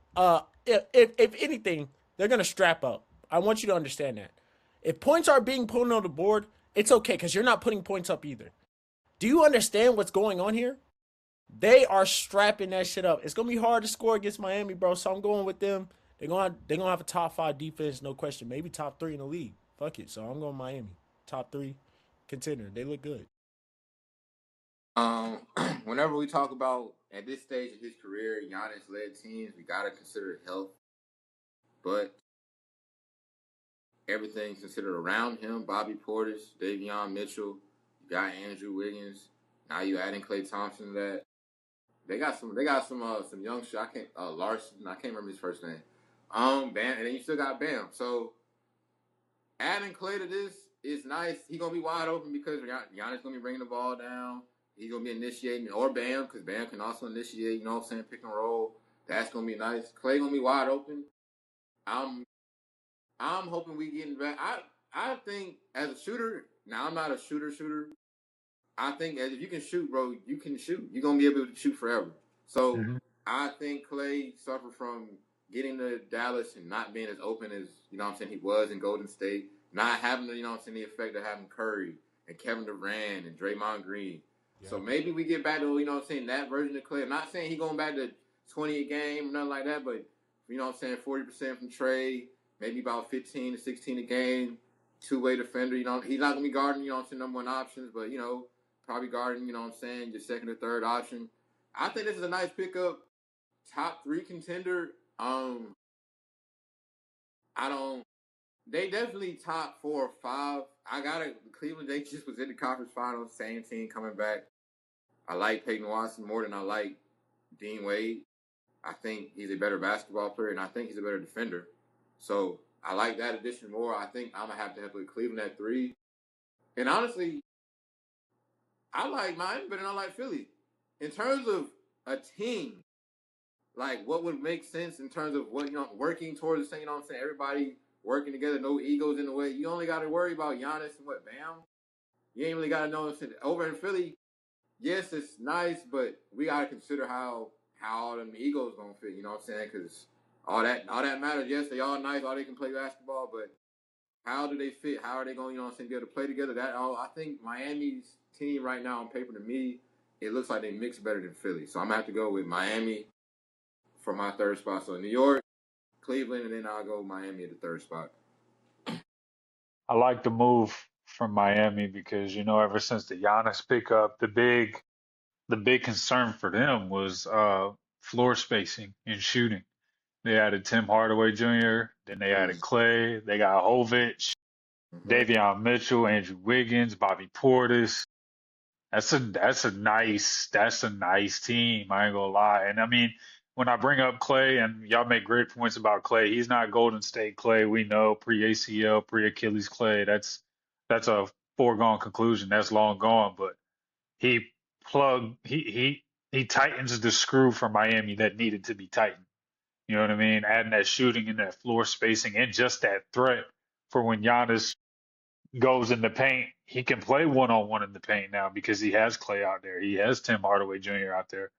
If anything, they're gonna strap up. I want you to understand that. If points are being put on the board, it's okay because you're not putting points up either. Do you understand what's going on here? They are strapping that shit up. It's gonna be hard to score against Miami, bro. So I'm going with them. They're gonna have a top 5 defense, no question. Maybe top 3 in the league. Fuck it. So I'm going Miami. Top 3 contender. They look good.
whenever we talk about at this stage of his career, Giannis led teams, we gotta consider health, but everything considered around him. Bobby Portis, Davion Mitchell, you got Andrew Wiggins. Now you adding Klay Thompson to that. They got some young shit. I can't Larson. I can't remember his first name. Bam, and then you still got Bam. So adding Klay to this is nice. He gonna be wide open because Giannis gonna be bringing the ball down. He's gonna be initiating, or Bam, because Bam can also initiate. You know what I'm saying? Pick and roll. That's gonna be nice. Klay gonna be wide open. I'm hoping we getting back. I think as a shooter. Now I'm not a shooter. I think as if you can shoot, bro, you can shoot. You're gonna be able to shoot forever. So
hmm
I think Klay suffered from getting to Dallas and not being as open as he was in Golden State, not having the the effect of having Curry and Kevin Durant and Draymond Green.
Yeah.
So maybe we get back to that version of Klay. I'm not saying he going back to 20 a game or nothing like that, but 40% from Trey, maybe about 15 to 16 a game, two-way defender. He's not gonna be guarding number one options, but probably guarding, your second or third option. I think this is a nice pickup. Top 3 contender. I don't. They definitely top 4 or 5. I got it. Cleveland. They just was in the conference finals. Same team coming back. I like Peyton Watson more than I like Dean Wade. I think he's a better basketball player, and I think he's a better defender. So I like that addition more. I think I'm gonna have to put Cleveland at 3. And honestly, I like Miami better than I like Philly. In terms of a team, like what would make sense in terms of what working towards the same. Everybody working together, no egos in the way. You only got to worry about Giannis and Bam. You ain't really got to know over in Philly. Yes, it's nice, but we got to consider how all them egos gonna fit. You know what I'm saying? Because all that matters. Yes, they all nice, all they can play basketball, but how do they fit? How are they going? Be able to play together? I think Miami's team right now on paper, to me, it looks like they mix better than Philly. So I'm gonna have to go with Miami for my third spot. So New York, Cleveland, and then I'll go Miami at the third spot.
I like the move from Miami because ever since the Giannis pickup, the big concern for them was floor spacing and shooting. They added Tim Hardaway Jr., then they added
Mm.
Clay. They got Jovic,
Mm-hmm.
Davion Mitchell, Andrew Wiggins, Bobby Portis. That's a nice team. I ain't gonna lie. And I mean, when I bring up Clay, and y'all make great points about Clay, he's not Golden State Clay. We know pre ACL, pre Achilles Clay. That's a foregone conclusion. That's long gone. But he he tightens the screw for Miami that needed to be tightened. You know what I mean? Adding that shooting and that floor spacing and just that threat for when Giannis goes in the paint, he can play one on one in the paint now because he has Clay out there. He has Tim Hardaway Jr. out there.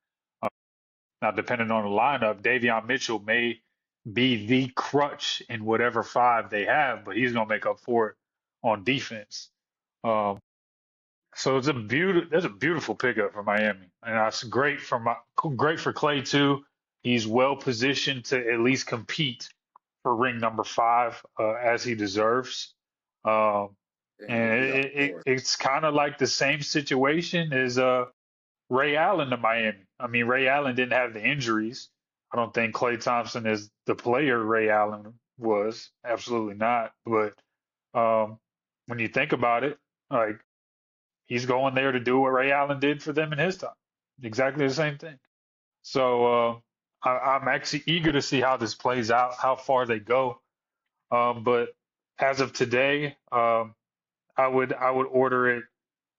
Uh, Now, depending on the lineup, Davion Mitchell may be the crutch in whatever five they have, but he's gonna make up for it on defense. Um, so that's a beautiful pickup for Miami, and that's great for Clay too. He's well positioned to at least compete for ring number five as he deserves. Um,
And
and
he'll be off
it
court.
it's kind of like the same situation as Ray Allen to Miami. I mean, Ray Allen didn't have the injuries. I don't think Klay Thompson is the player Ray Allen was. Absolutely not. But um, when you think about it, like he's going there to do what Ray Allen did for them in his time. Exactly the same thing. So I'm actually eager to see how this plays out, how far they go. But as of today, I would order it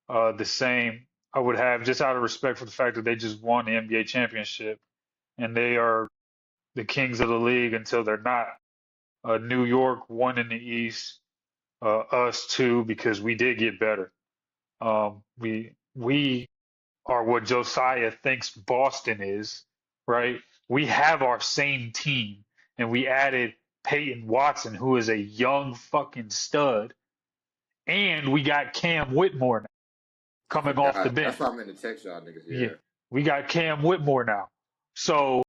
the same. I would have just out of respect for the fact that they just won the NBA championship and they are the kings of the league until they're not. New York won in the East, us too because we did get better. We are what Josiah thinks Boston is, right? We have our same team, and we added Peyton Watson, who is a young fucking stud, and we got Cam Whitmore now,
I
coming off the
forgot. That's
bench.
why I meant to text y'all niggas.
Yeah,
Yeah.
we got Cam Whitmore now. So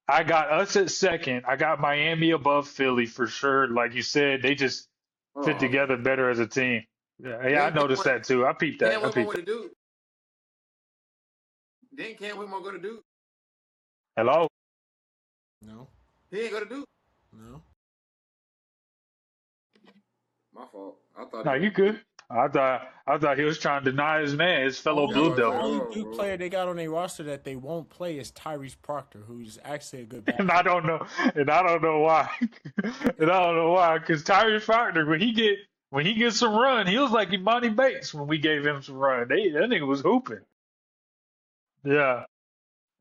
I got us at second. I got Miami above Philly for sure. Like you said, they just
Hold
fit
on.
together better as a team. Yeah, I
Then Cam
noticed
went.
that too. I peeped that.
Cam
I
Whitmore
peeped
with
that.
the dude. Then Cam Whitmore go to Duke.
Hello?
No,
He ain't go to Duke.
no.
My fault. I thought he
No,
went
you
to Duke.
good. I thought he was trying to deny his man, his fellow
I'm
Blue
about to
The
say,
Devil.
hold
only
on,
Duke
bro.
player they got on their roster that they won't play is Tyrese Proctor, who's actually a good
And I
basketball.
don't know, and I don't know why. And I don't know why, because Tyrese Faulkner, when he gets some run, he was like Imani Bates when we gave him some run. That nigga was hooping. Yeah.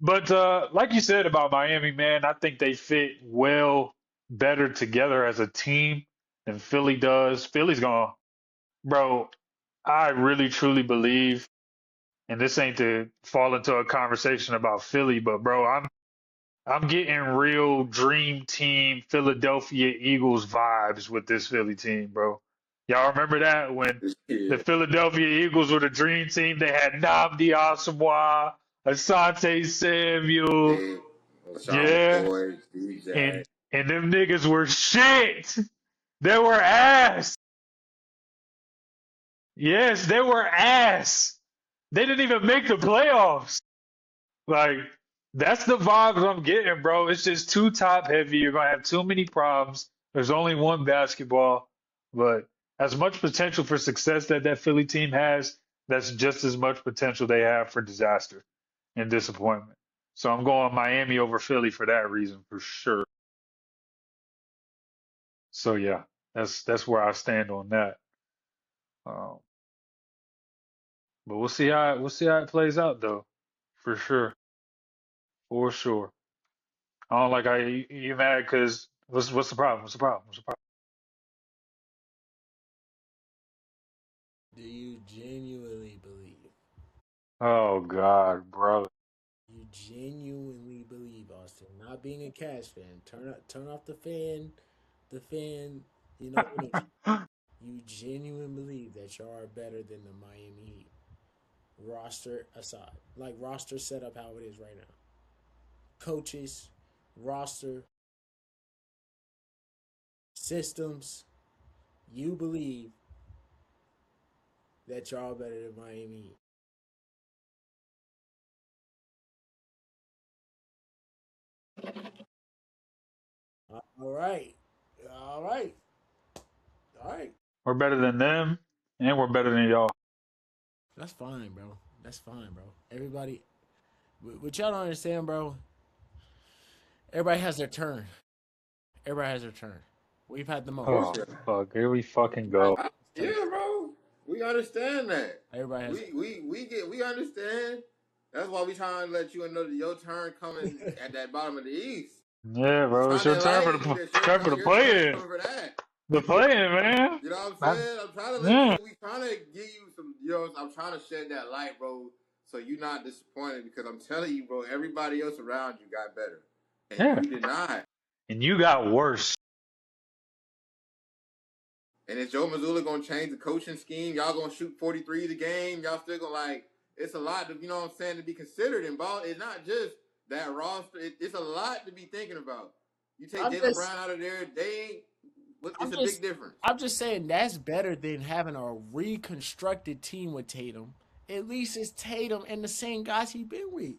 But like you said about Miami, man, I think they fit well better together as a team than Philly does. Philly's going, bro, I really truly believe, and this ain't to fall into a conversation about Philly, but bro, I'm getting real dream team Philadelphia Eagles vibes with this Philly team, bro. Y'all remember that when the
Yeah.
Philadelphia Eagles were the dream team? They had Nnamdi Asomugha, Asante Samuel,
Hey, Sean
yeah,
McCoy, Steve Jack.
and them niggas were shit. They were ass. Yes, they were ass. They didn't even make the playoffs. Like that's the vibes I'm getting, bro. It's just too top heavy. You're gonna have too many problems. There's only one basketball, but as much potential for success that that Philly team has, that's just as much potential they have for disaster and disappointment. So I'm going Miami over Philly for that reason, for sure. So yeah, that's where I stand on that. Um, but we'll see how it plays out though, for sure, for sure. I don't like how you mad because what's the problem? What's the problem? What's the problem?
Do you genuinely believe?
Oh God, bro.
You genuinely believe, Austin, not being a Cavs fan. Turn off the fan, energy. You genuinely believe that y'all are better than the Miami Heat, roster aside, like roster set up how it is right now. Coaches, roster, systems. You believe that y'all better than Miami Heat. All right. All right. All right.
We're better than them, and we're better than y'all.
That's fine, bro. That's fine, bro. Everybody, what y'all don't understand, bro, everybody has their turn. Everybody has their turn. We've had the
Of course,
Oh
most.
yeah.
fuck, here we fucking
We've had
go.
the most turn.
Yeah, bro. We understand that.
Everybody has
We understand. That's why we trying to let you know that your turn coming at that bottom of the East.
Yeah,
We
bro, it's
trying to
your turn for
enlighten you
the
that
turn for the
your turn
play-in.
coming for that.
The play-in, man.
You know what I'm
I-
saying? I'm trying to let
yeah,
you. We trying to give you some. You know, I'm trying to shed that light, bro, so you're not disappointed. Because I'm telling you, bro, everybody else around you got better, and
yeah.
you did not.
And you got worse.
And is Joe Mazzulla gonna change the coaching scheme? Y'all gonna shoot 43s a game? Y'all still gonna like? It's a lot to, you know what I'm saying, to be considered in ball. It's not just that roster. It's a lot to be thinking about. You take
I'm
Jalen
just
Brown out of there, they ain't.
I'm
It's a big
just
difference.
I'm just saying that's better than having a reconstructed team with Tatum. At least it's Tatum and the same guys he been with.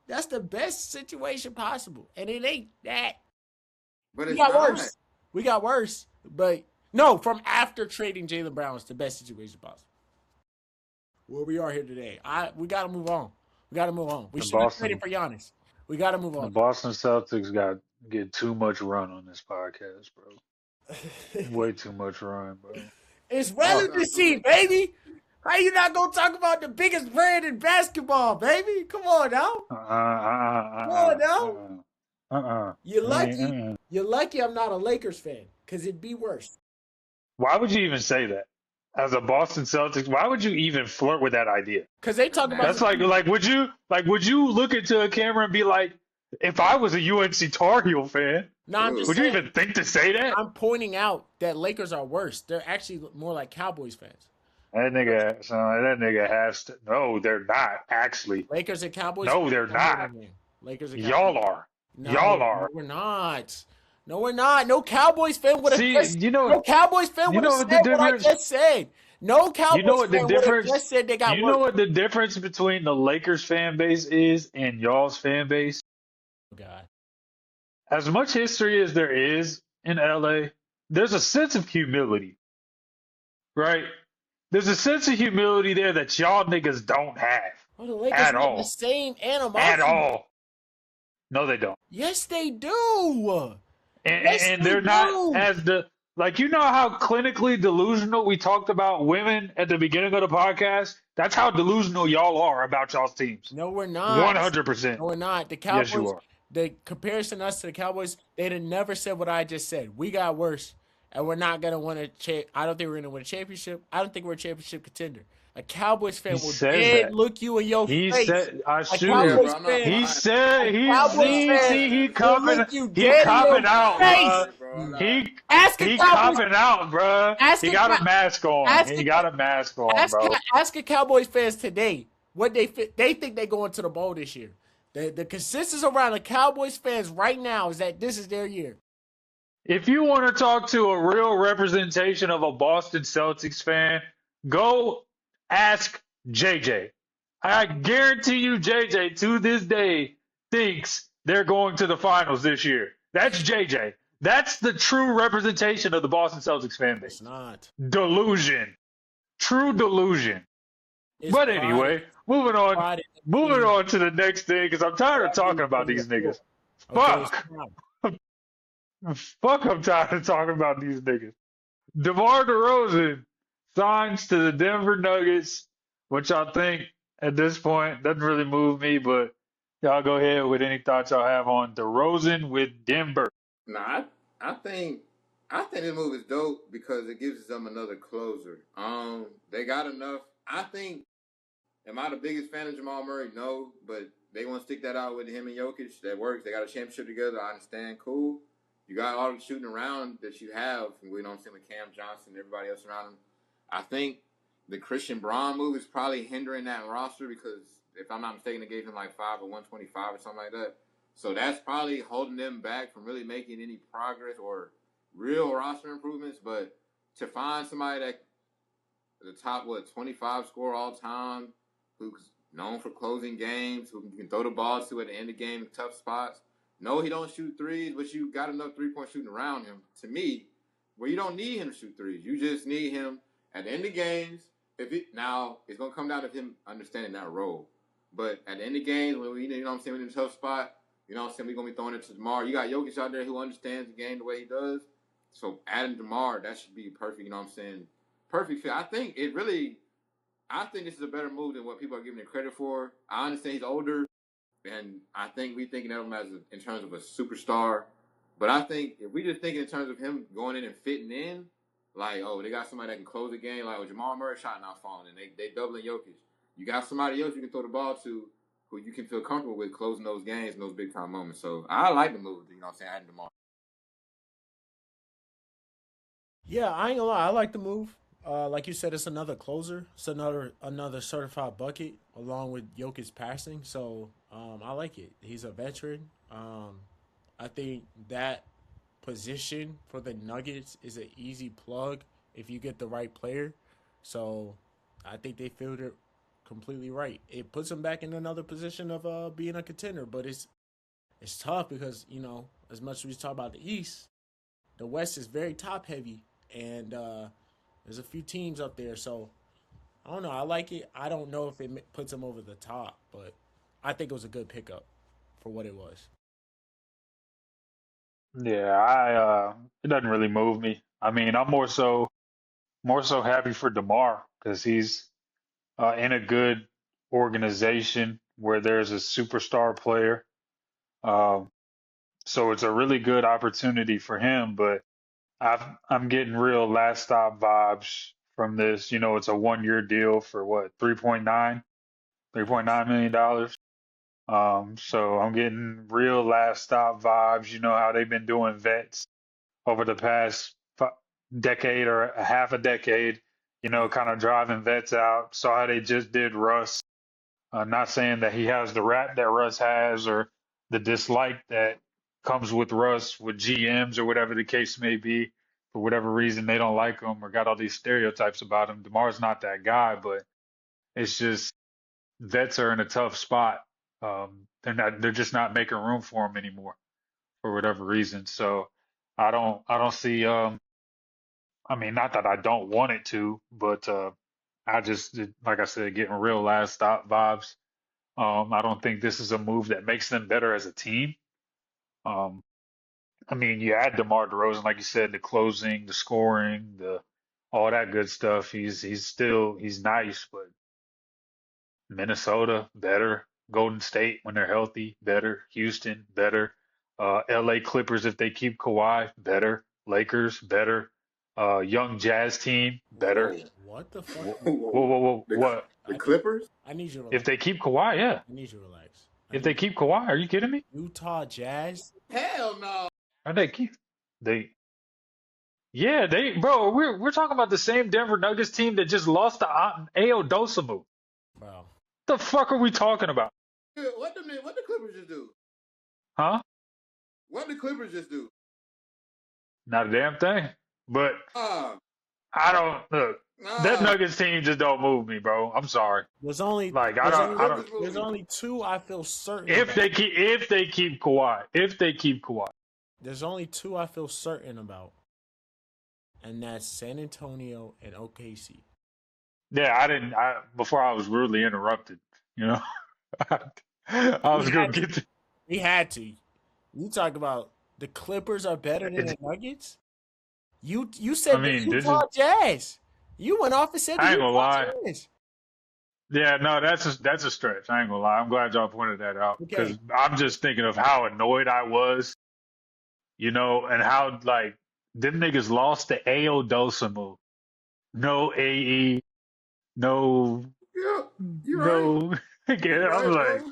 That's the best situation possible. And it ain't that.
But
We
it's
got
not.
worse. We got worse. But no, from after trading Jalen Brown, it's the best situation possible. Where we are here today. We gotta move on. We gotta move on. We
The
shouldn't have traded
Boston
for Giannis. We gotta move
the
on.
Boston Celtics got get too much run on this podcast, bro. Way too much run, bro.
It's
It's
Fuck.
not too
relevancy,
much.
baby. How you not gonna talk about the biggest brand in basketball, baby? Come on now. Come on now.
Uh-uh.
You're lucky.
Uh-uh.
You're lucky I'm not a Lakers fan, because it'd be worse.
Why would you even say that? As a Boston Celtics, why would you even flirt with that idea?
Because they
That's
talk about
That's
the
nasty.
like would you look into a camera and be like, if I was a UNC Tar Heel fan,
No, I'm just
Ugh.
would you
saying.
even think to say that?
I'm pointing out that Lakers are worse. They're actually more like Cowboys fans.
That nigga has to. No, they're not actually.
Lakers and Cowboys
No,
fans
they're
are here
not.
that game. Lakers and Cowboys.
Y'all are. Y'all
No, no,
are.
we're not. No, we're not. No Cowboys fan would have
See,
just. No Cowboys fan
you
would have
know what the
said what I
difference.
just said. No
You know
Cowboys
what the
fan would have
difference.
just said they got
You know
worse.
what the difference between the Lakers fan base is and y'all's fan base.
Oh God.
As much history as there is in LA, there's a sense of humility, right? There's a sense of humility there that y'all niggas don't have
Oh, the Lakers
at
have the
all.
same
At
animosity.
all. No, they don't.
Yes, they do.
And,
Yes,
and
they
they're not
do.
as the like you know how clinically delusional we talked about women at the beginning of the podcast. That's how delusional y'all are about y'all's teams.
No, we're not.
100%.
No, we're not. The
Yes, you
Cowboys,
are.
the comparison us to the Cowboys, they'd have never said what I just said. We got worse, and we're not gonna win a. I don't think we're gonna win a championship. I don't think we're a championship contender. A Cowboys
He
fan will
says
dead
that.
look you in your
He
face.
said, "I
A
Yeah,
shoot."
bro.
Cowboys
I'm not
fan,
He
buying.
said,
a
"He
I'm
Cowboys
not
see,
fan
buying
see,
that
he
at all.
will
copping,
look you
he
dead in
I'm
your
copping
not
out,
buying
face.
bruh.
that, bro. I'm not.
He
Ask a
he
Cowboys,
copping out, bruh.
ask
He
a,
got a mask on.
ask
He
a,
got a mask on,
Ask
bro.
ask a Cowboys fans today what they think they going to the bowl this year. The consensus around the Cowboys fans right now is that this is their year.
If you want to talk to a real representation of a Boston Celtics fan, go ask JJ. I guarantee you, JJ to this day thinks they're going to the finals this year. That's JJ. That's the true representation of the Boston Celtics fan
It's
base.
not.
Delusion. True delusion.
It's
But
pride.
anyway, moving on.
Pride in the
Moving
team.
on to the next thing because I'm tired of
Pride in
talking about
being a
these
pro.
niggas.
Okay, it's
Fuck.
pride.
Fuck, I'm tired of talking about these niggas. DeMar DeRozan signs to the Denver Nuggets, which I think at this point doesn't really move me, but y'all go ahead with any thoughts y'all have on DeRozan with Denver.
Nah, I think I think this move is dope because it gives them another closer. They got enough. I think. Am I the biggest fan of Jamal Murray? No, but they want to stick that out with him and Jokic. That works. They got a championship together. I understand. Cool. You got all the shooting around that you have. We don't see with Cam Johnson and everybody else around him. I think the Christian Braun move is probably hindering that roster because if I'm not mistaken, they gave him like 5 or 125 or something like that. So that's probably holding them back from really making any progress or real roster improvements. But to find somebody that the top 25 scorer all time, who's known for closing games, who you can throw the ball to at the end of the game in tough spots. No, he don't shoot threes, but you got enough 3-point shooting around him. To me, where you don't need him to shoot threes, you just need him at the end of games. Now it's gonna come down to him understanding that role. But at the end of games, when we, you know what I'm saying, we're in a tough spot, you know what I'm saying, we're gonna be throwing it to Demar. You got Jokic out there who understands the game the way he does. So adding Demar, that should be perfect, you know what I'm saying? Perfect fit. I think this is a better move than what people are giving it credit for. I understand he's older, and I think we thinking of him in terms of a superstar. But I think if we just thinking in terms of him going in and fitting in, like, oh, they got somebody that can close the game, like, Jamal Murray shot not falling, and they doubling Jokic. You got somebody else you can throw the ball to who you can feel comfortable with closing those games and those big time moments. So I like the move, you know what I'm saying, adding Demar.
Yeah, I ain't gonna lie. I like the move. Like you said, it's another closer. It's another certified bucket along with Jokic's passing. So I like it. He's a veteran. I think that position for the Nuggets is an easy plug if you get the right player. So I think they filled it completely right. It puts them back in another position of being a contender, but it's tough because as much as we talk about the East, the West is very top heavy, and there's a few teams up there. So I don't know. I like it. I don't know if it puts them over the top, but I think it was a good pickup for what it was.
Yeah, I it doesn't really move me. I mean, I'm more so happy for DeMar because he's in a good organization where there's a superstar player. Um, so it's a really good opportunity for him. But I'm getting real last stop vibes from this. It's a 1 year deal for what, 3.9
Yes.
million dollars. So I'm getting real last stop vibes. You know how they've been doing vets over the past decade or a half a decade,
Yeah.
kind of driving vets out. Saw how they just did Russ. Not saying that he has the rap that Russ has or the dislike that comes with Russ with GMs or whatever the case may be. For whatever reason, they don't like him or got all these stereotypes about him. DeMar's not that guy, but it's just vets are in a tough spot. They're just not making room for him anymore for whatever reason. So I don't see I mean, not that I don't want it to, but I just, like I said, getting real last stop vibes. I don't think this is a move that makes them better as a team. Um, I mean, you add DeMar DeRozan, like you said, the closing, the scoring, the all that good stuff. He's nice, but Minnesota better, Golden State when they're healthy better, Houston better, LA Clippers if they keep Kawhi better, Lakers better, young Jazz team better.
Whoa,
What the fuck?
Whoa, whoa,
whoa,
whoa, whoa,
the
what?
the
I need
Clippers?
I need you to
If
relax.
they keep Kawhi, yeah.
I need you to relax. I
If they
need
keep Kawhi, are you kidding me?
Utah Jazz.
Hell no.
Are they keep they? Yeah, bro. We're talking about the same Denver Nuggets team that just lost to Ao Dosamu.
Bro.
The fuck are we talking about?
What the Clippers just do?
Huh?
What the Clippers just do?
Not a damn thing. But
Ah,
I don't look. That
nah.
Nuggets team just don't move me, bro. I'm sorry.
There's only
Like I
there's
don't.
The
only
I don't.
Clippers
there's
movie.
only two I feel certain
If
about.
they keep Kawhi, if they keep Kawhi,
There's only two I feel certain about, and that's San Antonio and OKC.
yeah, I didn't. Before I was rudely interrupted. You know, I
We
was gonna
had to.
get to.
We had to. You talk about the Clippers are better than the Nuggets. You
I
said the
mean, this is.
Utah Jazz. You went off and said the
I ain't gonna
Utah
lie.
Jazz.
Yeah, no, that's a stretch. I ain't gonna lie. I'm glad y'all pointed that out
Okay.
because I'm just thinking of how annoyed I was, and how like them niggas lost to Ao Dosamu. No AE, no,
Yeah, you're right.
no.
You're
Again, I'm
right,
like,
bro.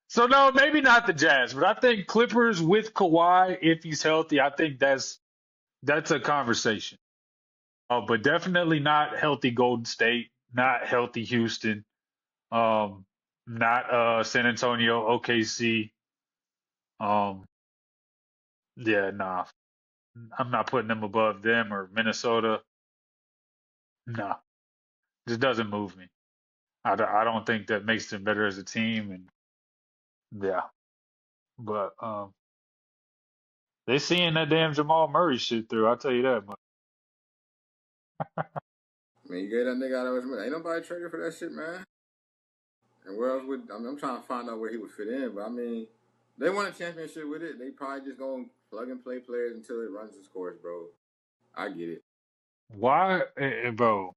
so no, maybe not the Jazz, but I think Clippers with Kawhi, if he's healthy, I think that's a conversation. But definitely not healthy Golden State, not healthy Houston, um, not San Antonio, OKC. Um, yeah, nah, I'm not putting them above them or Minnesota. No, just doesn't move me. I don't think that makes them better as a team, and yeah, but they seeing that damn Jamal Murray shit through. I'll tell you that much.
I mean, you gave that nigga out of his money. Ain't nobody traded for that shit, man. And where else would I'm trying to find out where he would fit in, but I mean, they won a championship with it. They probably just gonna plug and play players until it runs its course, bro. I get it.
Why, bro?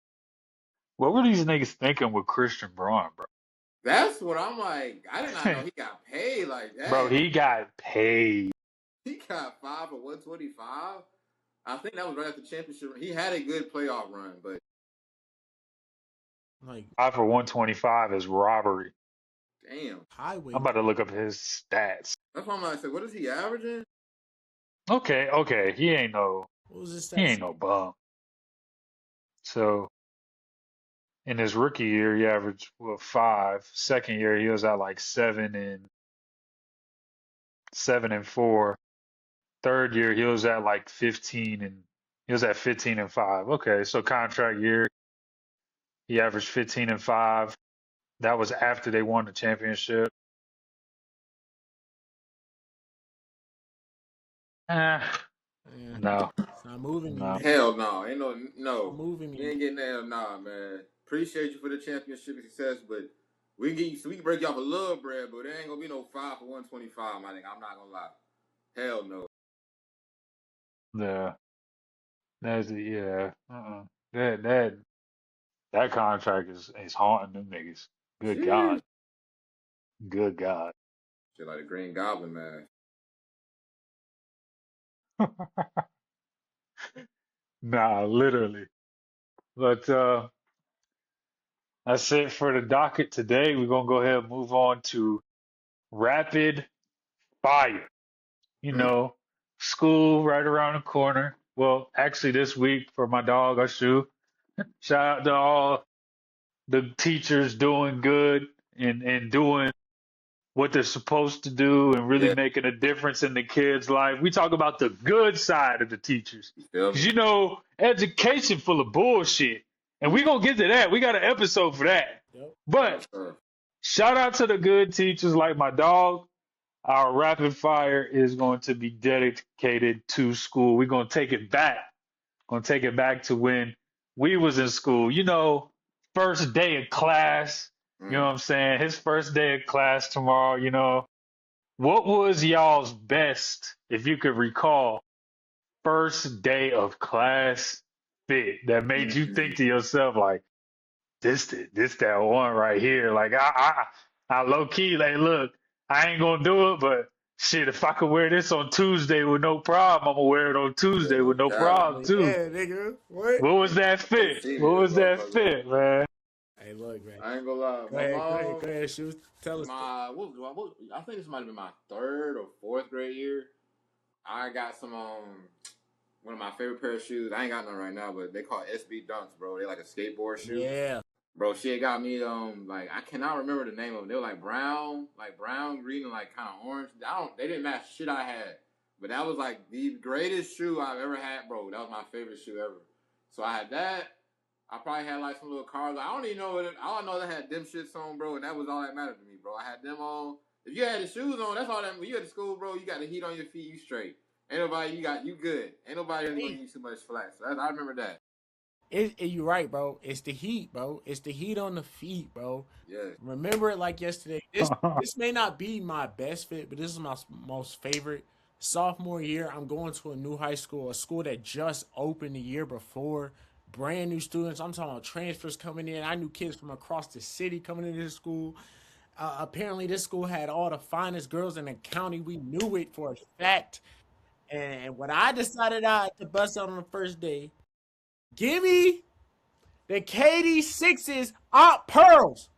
What were these niggas thinking with Christian Braun, bro?
That's what I'm like. I did not know he got paid like
Bro,
that.
he got paid.
He got 5 for 125. I think that was right after the championship. He had a good playoff run, but
Like
5 for 125 is robbery.
damn.
highway.
I'm about to look up his stats.
That's why I'm like, what is he averaging?
Okay,
What was his
he
stats?
ain't no bum. So in his rookie year, he averaged 5. Second year, he was at like 7-4. Third year, he was at like 15-5. Okay, so contract year, he averaged 15-5. That was after they won the championship. Eh,
Yeah,
no,
it's not moving me,
no.
man.
Hell no. Ain't
It's not
no.
moving me.
You ain't getting that. Nah, man. Appreciate you for the championship success, but we can get you, so we can break you off a little bread, but there ain't gonna be no 5 for 125, my nigga. I'm not gonna lie. Hell no.
Yeah, yeah. That contract is haunting them niggas. Good
Sheesh.
God, good God.
Shit like the Green Goblin, man.
Nah, literally. But that's it for the docket today. We're gonna go ahead and move on to rapid fire. You
Mm.
know, school right around the corner. Well, actually, this week for my dog, Ashu. Shout out to all the teachers doing good and doing what they're supposed to do and really
Yeah,
making a difference in the kids' life. We talk about the good side of the teachers.
you feel
Because,
me?
you know, education full of bullshit. And we're going to get to that. We got an episode for that.
Yep.
But shout out to the good teachers like my dog. Our rapid fire is going to be dedicated to school. We're going to take it back. Going to take it back to when we was in school. You know, first day of class. You know
Mm.
what I'm saying? His first day of class tomorrow, you know. What was y'all's best, if you could recall, first day of class fit that made you think
Mm.
to yourself like, this that one right here. Like I low key like, look, I ain't gonna do it, but shit, if I could wear this on Tuesday with no problem, I'm gonna wear it on
Yeah,
Tuesday
no
with no
doubt.
problem
Like,
too.
yeah, nigga. What?
What was that
Go
fit?
see me,
What
this
was that
motherfucker.
fit, man?
Hey, look, man.
I ain't gonna lie.
Go
My
ahead, go ahead,
mom,
go ahead, shoot. Tell us.
I think this might have been my 3rd or 4th grade year. I got some one of my favorite pair of shoes. I ain't got none right now, but they call SB Dunks, bro. They like a skateboard shoe.
Yeah.
Bro, she had got me like I cannot remember the name of them. They were like brown, green, and like kind of orange. They didn't match shit I had. But that was like the greatest shoe I've ever had, bro. That was my favorite shoe ever. So I had that. I probably had like some little cars. I don't even know what all I know they had them shits on, bro, and that was all that mattered to me, bro. I had them on. If you had the shoes on, that's all that when you at the school, bro, you got the heat on your feet, you straight. Ain't nobody you good. Ain't nobody gonna give you too much flack. So I remember that.
You're right, bro. It's the heat, bro. It's the heat on the feet, bro.
Yeah.
Remember it like yesterday. This may not be my best fit, but this is my most favorite. Sophomore year, I'm going to a new high school, a school that just opened the year before. Brand new students. I'm talking about transfers coming in. I knew kids from across the city coming into this school. Apparently, this school had all the finest girls in the county. We knew it for a fact. And when I decided I had to bust out on the first day, give me the KD6s Aunt Pearls.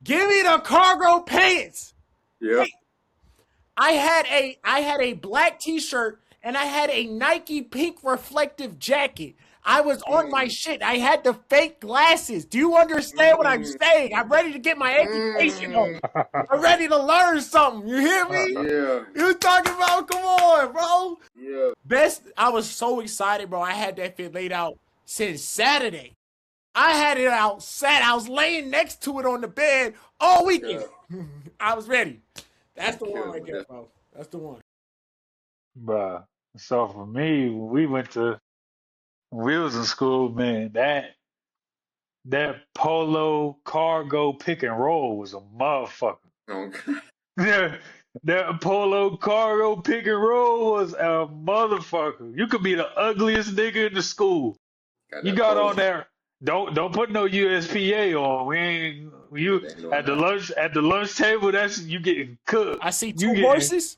Give me the cargo pants.
Yeah.
I had a black t-shirt and I had a Nike pink reflective jacket. I was on my shit. I had the fake glasses. Do you understand what I'm saying? I'm ready to get my education on. I'm ready to learn something. You hear me?
Yeah.
You talking about? Come on, bro.
Yeah.
Best. I was so excited, bro. I had that fit laid out. since Saturday. I had it outside. I was laying next to it on the bed all weekend. I was ready. That's the one right there, bro. That's the one.
Bruh. So for me, when we was in school, man, that polo cargo pick and roll was a motherfucker.
Okay.
Yeah, that polo cargo pick and roll was a motherfucker. You could be the ugliest nigga in the school.
Got
You
that
got on
polo.
there. Don't put no USPA on. We ain't you
They ain't doing
at the
that.
lunch table. That's you getting cooked.
I see
You
two
getting
horses.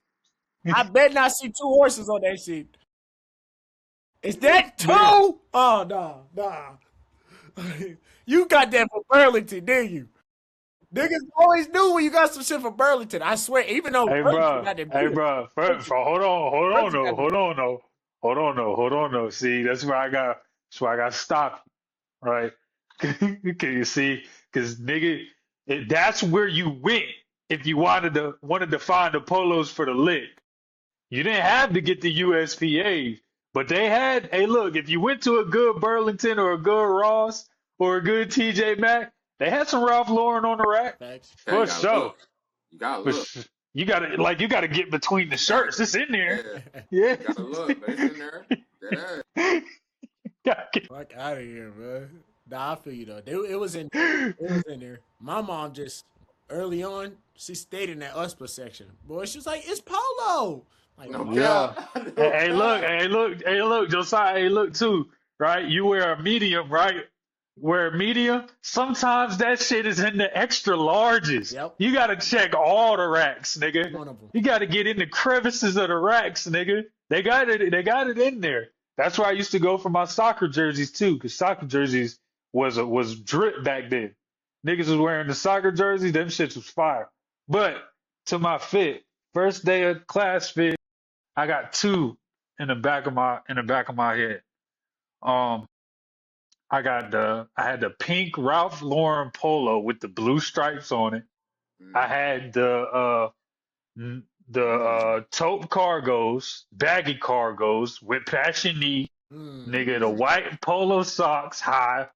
I bet not see two horses on that shit. Is that two?
man.
Oh, nah. You got that for Burlington, didn't you? Niggas always knew when you got some shit for Burlington. I swear, even though Burlington got them
Hey,
good.
bro.
Burlington,
Hold on,
Burlington got
no,
them good.
hold on, no. See, that's where I got stopped, right? Can you see? Because nigga, that's where you went if you wanted to find the polos for the lick. You didn't have to get the USPAs, but they had. Hey, look, if you went to a good Burlington or a good Ross or a good TJ Maxx, they had some Ralph Lauren on the rack
Facts.
Yeah, you
for
gotta
sure.
look. You gotta
But
look.
you gotta get between the shirts.
Exactly.
It's in there.
Yeah.
Yeah.
You gotta look, but it's in there. That
Gotta get-
Fuck out of here, bro. Nah, I feel you though. It was in there. My mom just early on, she stayed in that USPA section. Boy, she was like, "It's polo." Like,
no
Yeah.
cap. No cap.
Hey, look, Josiah, hey, look too, right? You wear a medium, right? Wear a medium. Sometimes that shit is in the extra larges.
yep,
You gotta check all the racks, nigga.
one of them.
You gotta get in the crevices of the racks, nigga. They got it in there. That's where I used to go for my soccer jerseys too, because soccer jerseys was drip back then. Niggas was wearing the soccer jerseys, them shits was fire. But to my fit, first day of class fit. I got two in the back of my head. Um, I had the pink Ralph Lauren polo with the blue stripes on it. I
Mm.
had the
Mm.
taupe cargos, baggy cargos with passion knee, nigga, the
Mm.
white polo socks, high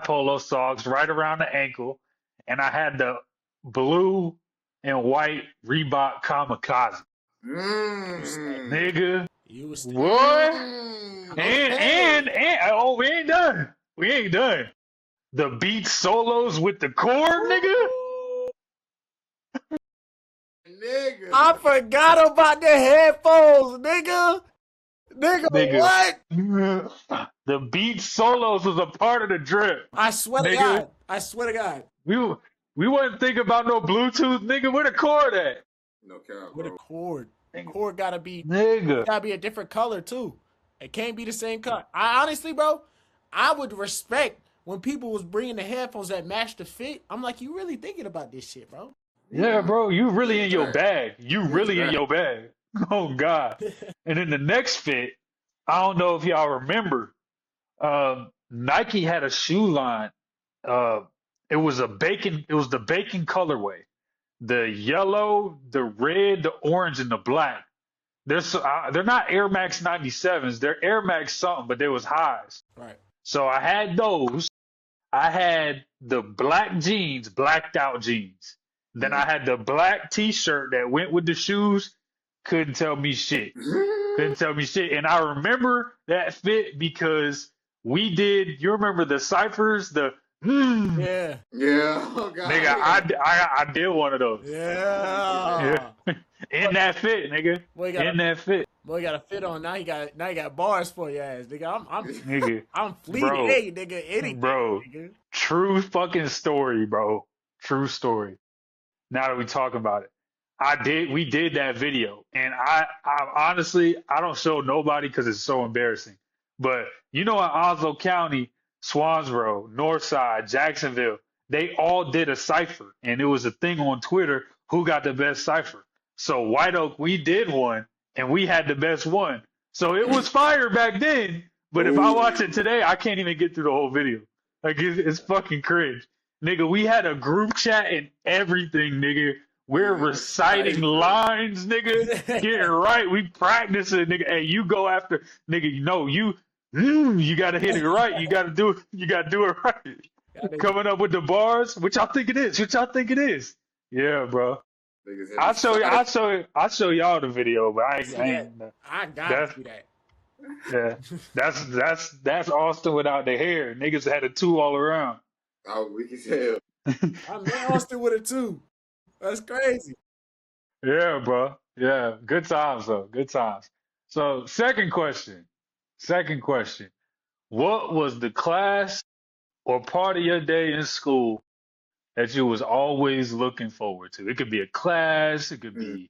polo socks right around the ankle, and I had the blue and white Reebok kamikaze.
You stay.
Mm.
Nigga,
You was stay.
what?
Okay.
And oh, we ain't done. We ain't done. The beat solos with the chord, nigga.
I
Nigga.
forgot about the headphones, nigga. Nigga,
Nigga.
what?
The beat solos was a part of the drip,
I swear to
nigga.
God. I swear to God.
We we wasn't thinking about no Bluetooth, nigga. Where the chord at?
No cap,
With a
bro.
cord.
Nigga.
Cord gotta be
Nigga.
a different color too. It can't be the same color. I honestly, bro, I would respect when people was bringing the headphones that match the fit. I'm like, you really thinking about this shit, bro?
Yeah, bro, you really
He
in
was
your
back.
bag. You
He was
really in
back.
your bag. Oh God. And in the next fit, I don't know if y'all remember, Nike had a shoe line. Uh, it was the bacon colorway. The yellow, the red, the orange, and the black. They're not Air Max 97s. They're Air Max something, but they was highs.
Right.
So I had those. I had the black jeans, blacked out jeans. Then I had the black T-shirt that went with the shoes. Couldn't tell me shit. Couldn't tell me shit. And I remember that fit because we did. You remember the ciphers?
Yeah.
Yeah. Oh God.
Nigga, I did one of those.
Yeah.
Yeah. In that fit, nigga.
Boy, got
In that fit,
got a fit on. Now you got bars for your ass, nigga.
nigga.
I'm fleeting,
Bro,
hey, nigga. Anything,
bro.
nigga.
True fucking story, bro. True story. Now that we talk about it, we did that video, and I honestly, I don't show nobody because it's so embarrassing. But you know, in Onslow County, Swansboro, Northside, Jacksonville, they all did a cipher, and it was a thing on Twitter who got the best cipher. So White Oak, we did one, and we had the best one. So it was fire back then. But if I watch it today, I can't even get through the whole video. Like it's fucking cringe. Nigga, we had a group chat and everything, nigga. We're reciting lines, nigga. Getting right. We practicing, nigga. Hey, you go after, nigga. No, you You gotta hit it right. You gotta do it. You gotta do it right.
Yeah, they,
Coming up with the bars. What y'all think it is? What y'all think it is? Yeah, bro.
Niggas had to
I'll show you.
slide.
I'll show y'all the video. But
see
I
that?
ain't.
I gotta
That's
see that.
yeah. That's Austin without the hair. Niggas had a two all around.
Oh, weak as hell.
I met Austin with it too. That's crazy.
Yeah, bro. Yeah, good times though. Good times. So, second question. Second question. What was the class or part of your day in school that you was always looking forward to? It could be a class, it could
Mm.
be,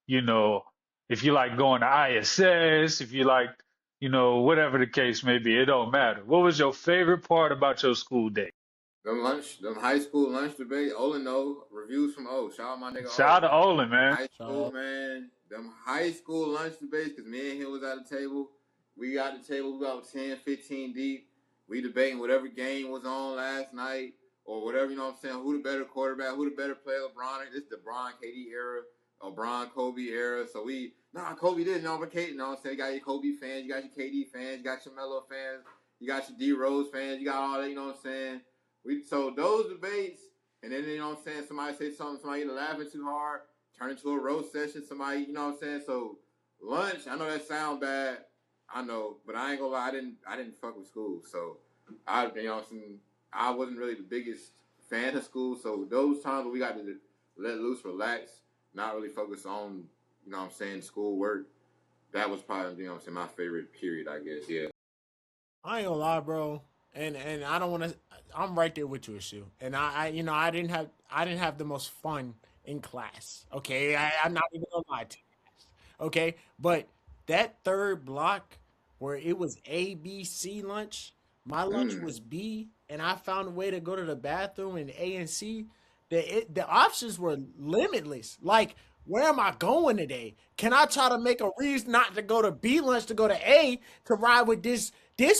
you know, if you like going to ISS, if you like, whatever the case may be, it don't matter. What was your favorite part about your school day?
Them high school lunch debate. Olin know reviews from O. Shout out my nigga O.
Shout out to Olin, man.
High school, man. Them high school lunch debates, because me and him was at the table. We got the table about 10, 15 deep. We debating whatever game was on last night or whatever, you know what I'm saying? Who the better quarterback, who the better player, LeBron. This is the Bron KD era, or Bron Kobe era. So Kobe did, but Kate, you know what I'm saying? You got your Kobe fans, you got your KD fans, you got your Melo fans, you got your D Rose fans, you got all that, you know what I'm saying? So those debates, and then, you know what I'm saying, somebody say something, somebody either laughing too hard, turn into a roast session, somebody, you know what I'm saying? So lunch, I know that sound bad, I know, but I ain't gonna lie, I didn't fuck with school. So you know what I'm saying, I wasn't really the biggest fan of school. So those times where we got to let loose, relax, not really focus on, you know what I'm saying, school work, that was probably, you know what I'm saying, my favorite period, I guess. Yeah.
I ain't gonna lie, bro. And I don't want to. I'm right there with you, Shu. And I didn't have the most fun in class. Okay, I'm not even gonna lie to you. Okay, but that third block where it was A, B, C lunch, my lunch
Mm.
was B, and I found a way to go to the bathroom in A and C. The options were limitless. Like, where am I going today? Can I try to make a reason not to go to B lunch to go to A to ride with this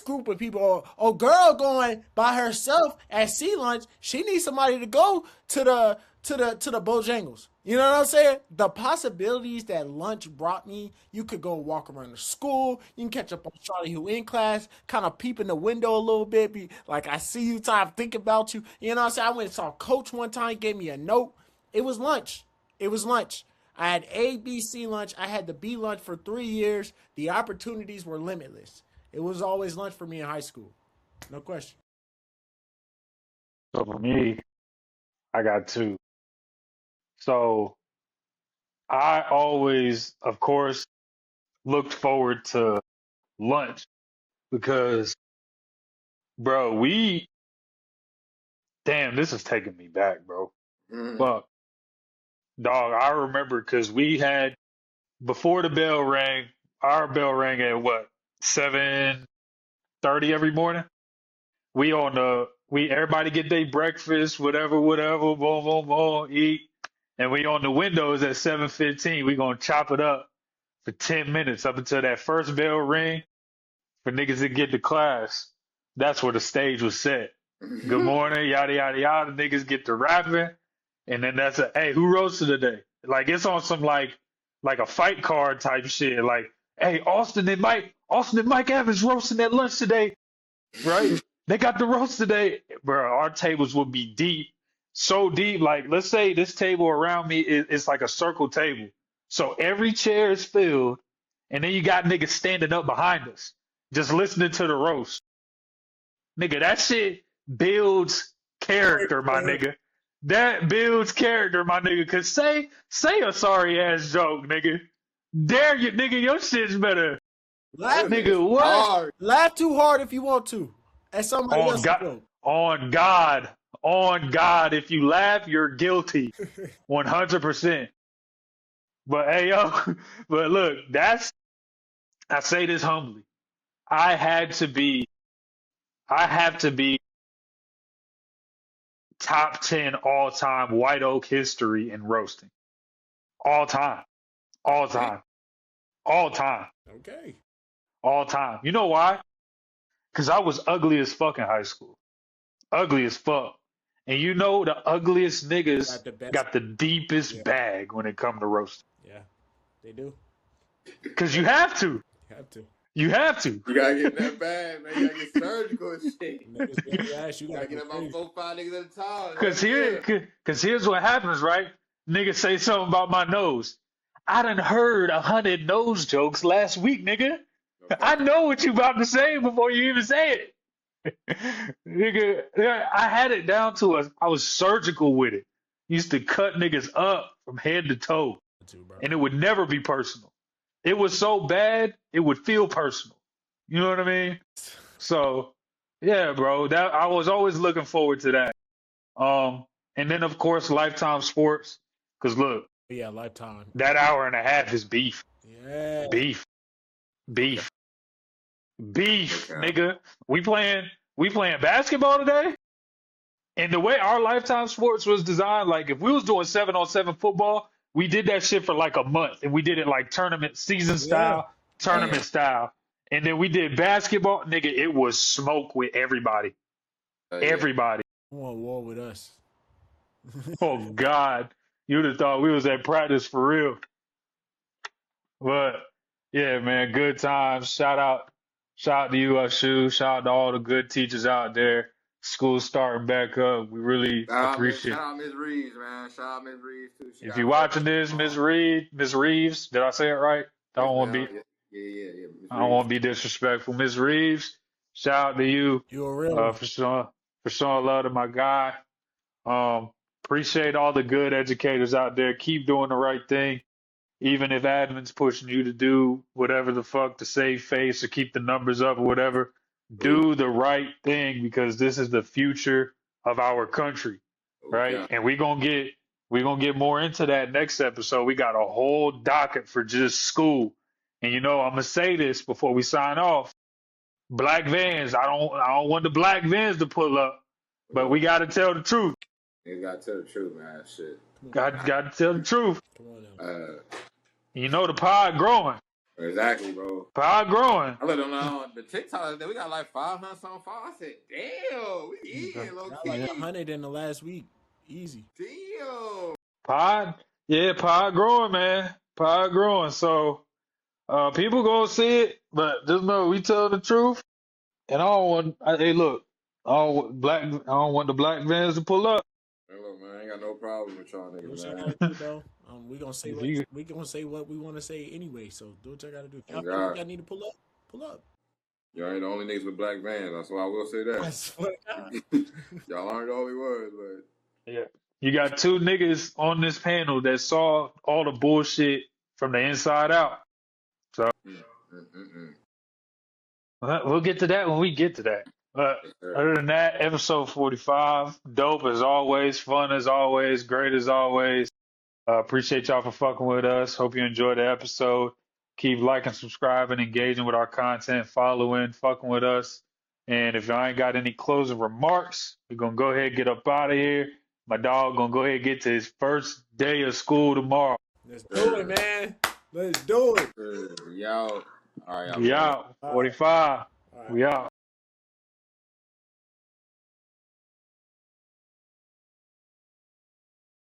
group of people, or girl going by herself at C lunch? She needs somebody to go to the Bojangles. You know what I'm saying? The possibilities that lunch brought me. You could go walk around the school. You can catch up on Charlie who in class, kind of peep in the window a little bit, be like, I see you, time to think about you. You know what I'm saying? I went and saw Coach one time, gave me a note. It was lunch. It was lunch. I had A, B, C lunch. I had the B lunch for 3 years. The opportunities were limitless. It was always lunch for me in high school. No question.
So for me, I got two. So I always, of course, looked forward to lunch because, bro, damn, this is taking me back, bro.
Mm.
But, dog, I remember because we had, before the bell rang, our bell rang at what, 7:30 every morning? Everybody get their breakfast, whatever, boom, boom, boom, eat. And we on the windows at 7:15. We gonna chop it up for 10 minutes up until that first bell ring for niggas to get to class. That's where the stage was set. Good morning, yada yada yada. Niggas get to rapping, and then that's hey, who roasted today? Like it's on some like a fight card type shit. Like, hey, Austin and Mike Evans roasting at lunch today, right? They got the roast today, bro. Our tables would be deep, so deep. Like, let's say this table around me is like a circle table, so every chair is filled, and then you got niggas standing up behind us, just listening to the roast. Nigga, that shit builds character, my nigga. That builds character, my nigga. Cause say a sorry ass joke, nigga. Dare you, nigga. Your shit's better,
Laugh,
nigga. What?
Hard.
laugh too hard if you want to at somebody
On
else's
God,
joke.
on God, on God. If you laugh, you're guilty, 100%. But hey, yo, but look, I say this humbly. I had to be, I have to be top 10 all time White Oak history in roasting. All time, all
Damn.
time, all time,
Okay.
all time. You know why? Because I was ugly as fuck in high school. Ugly as fuck. And you know the ugliest niggas
Got the best.
got the deepest
Yeah.
bag when it come to roasting.
Yeah. They do.
Because you have to.
You have to.
You have to.
You gotta get that bad, man. You gotta get surgical and shit.
Niggas get your ass, you
You gotta
gotta
get
go
about
crazy.
4, 5 niggas at a time.
Cause
Hell
here,
yeah.
cause here's what happens, right? Nigga say something about my nose. I done heard 100 nose jokes last week, nigga.
Okay.
I know what you about to say before you even say it. Nigga, yeah, I had it down to I was surgical with it. Used to cut niggas up from head to toe,
Too, bro.
and it would never be personal. It was so bad, it would feel personal. You know what I mean? So, yeah, bro, that I was always looking forward to that. And then of course Lifetime Sports, because look,
But yeah, Lifetime.
that hour and a half is beef,
Yeah.
beef,
Okay.
beef, beef,
Okay.
nigga. We playing basketball today. And the way our Lifetime Sports was designed, like if we was doing 7-on-7 football, we did that shit for like a month, and we did it like tournament season
Yeah.
style,
Damn.
tournament style. And then we did basketball, nigga. It was smoke with everybody,
Yeah.
everybody.
You want war with us.
Oh God, you'd have thought we was at practice for real. But yeah, man, good times. Shout out to you, Ushu. Shout out to all the good teachers out there. School's starting back up. We really
Shout
appreciate.
out Miss Reeves, man. Shout out Miss Reeves too. She
If
got
you're
first
watching this,
tomorrow.
Miss Reeves, did I say it right? I
Yes,
don't want to
ma'am.
be,
Yeah. Miss
I don't want
Reeves.
to be disrespectful. Miss Reeves, shout out to you,
You a real one.
for showing love to my guy. Appreciate all the good educators out there. Keep doing the right thing, even if admin's pushing you to do whatever the fuck to save face or keep the numbers up or whatever.
Ooh,
Do the right thing because this is the future of our country, right?
okay.
And we're gonna get more into that next episode. We got a whole docket for just school. And I'm gonna say this before we sign off. Black vans, I don't want the black vans to pull up, but we gotta tell the truth.
You gotta tell the truth, man. Shit.
Got to tell the truth.
Come on now.
The pod growing.
Exactly, bro.
Pod growing.
I let them know the TikTok that we got like 500 something. I said, damn, we in low
Got
key.
like 100 in the last week. Easy.
Damn.
Pod growing, man. Pod growing. So people gonna see it, but just know we tell the truth. And hey, look, I don't want the black vans to pull up.
Hey, look, man, I ain't got no problem with y'all
Do what
niggas,
y'all
man.
gotta do, bro. We gonna say
If
what
you,
we want to say anyway. So do what y'all gotta do. If
Oh,
y'all feel like
God.
y'all need to pull up, pull up.
Y'all ain't the only niggas with black vans. That's why I will say that.
I swear to God.
Y'all aren't the only ones, but
yeah, you got two niggas on this panel that saw all the bullshit from the inside out. So
mm.
we'll get to that when we get to that. But
Yes, sir.
other than that, episode 45, dope as always, fun as always, great as always. Appreciate y'all for fucking with us. Hope you enjoyed the episode. Keep liking, subscribing, engaging with our content, following, fucking with us. And if y'all ain't got any closing remarks, we're gonna go ahead and get up out of here. My dog gonna go ahead and get to his first day of school tomorrow.
Let's do it, man. Let's do it.
Y'all. All right, y'all.
We out. 45.
All right.
We out.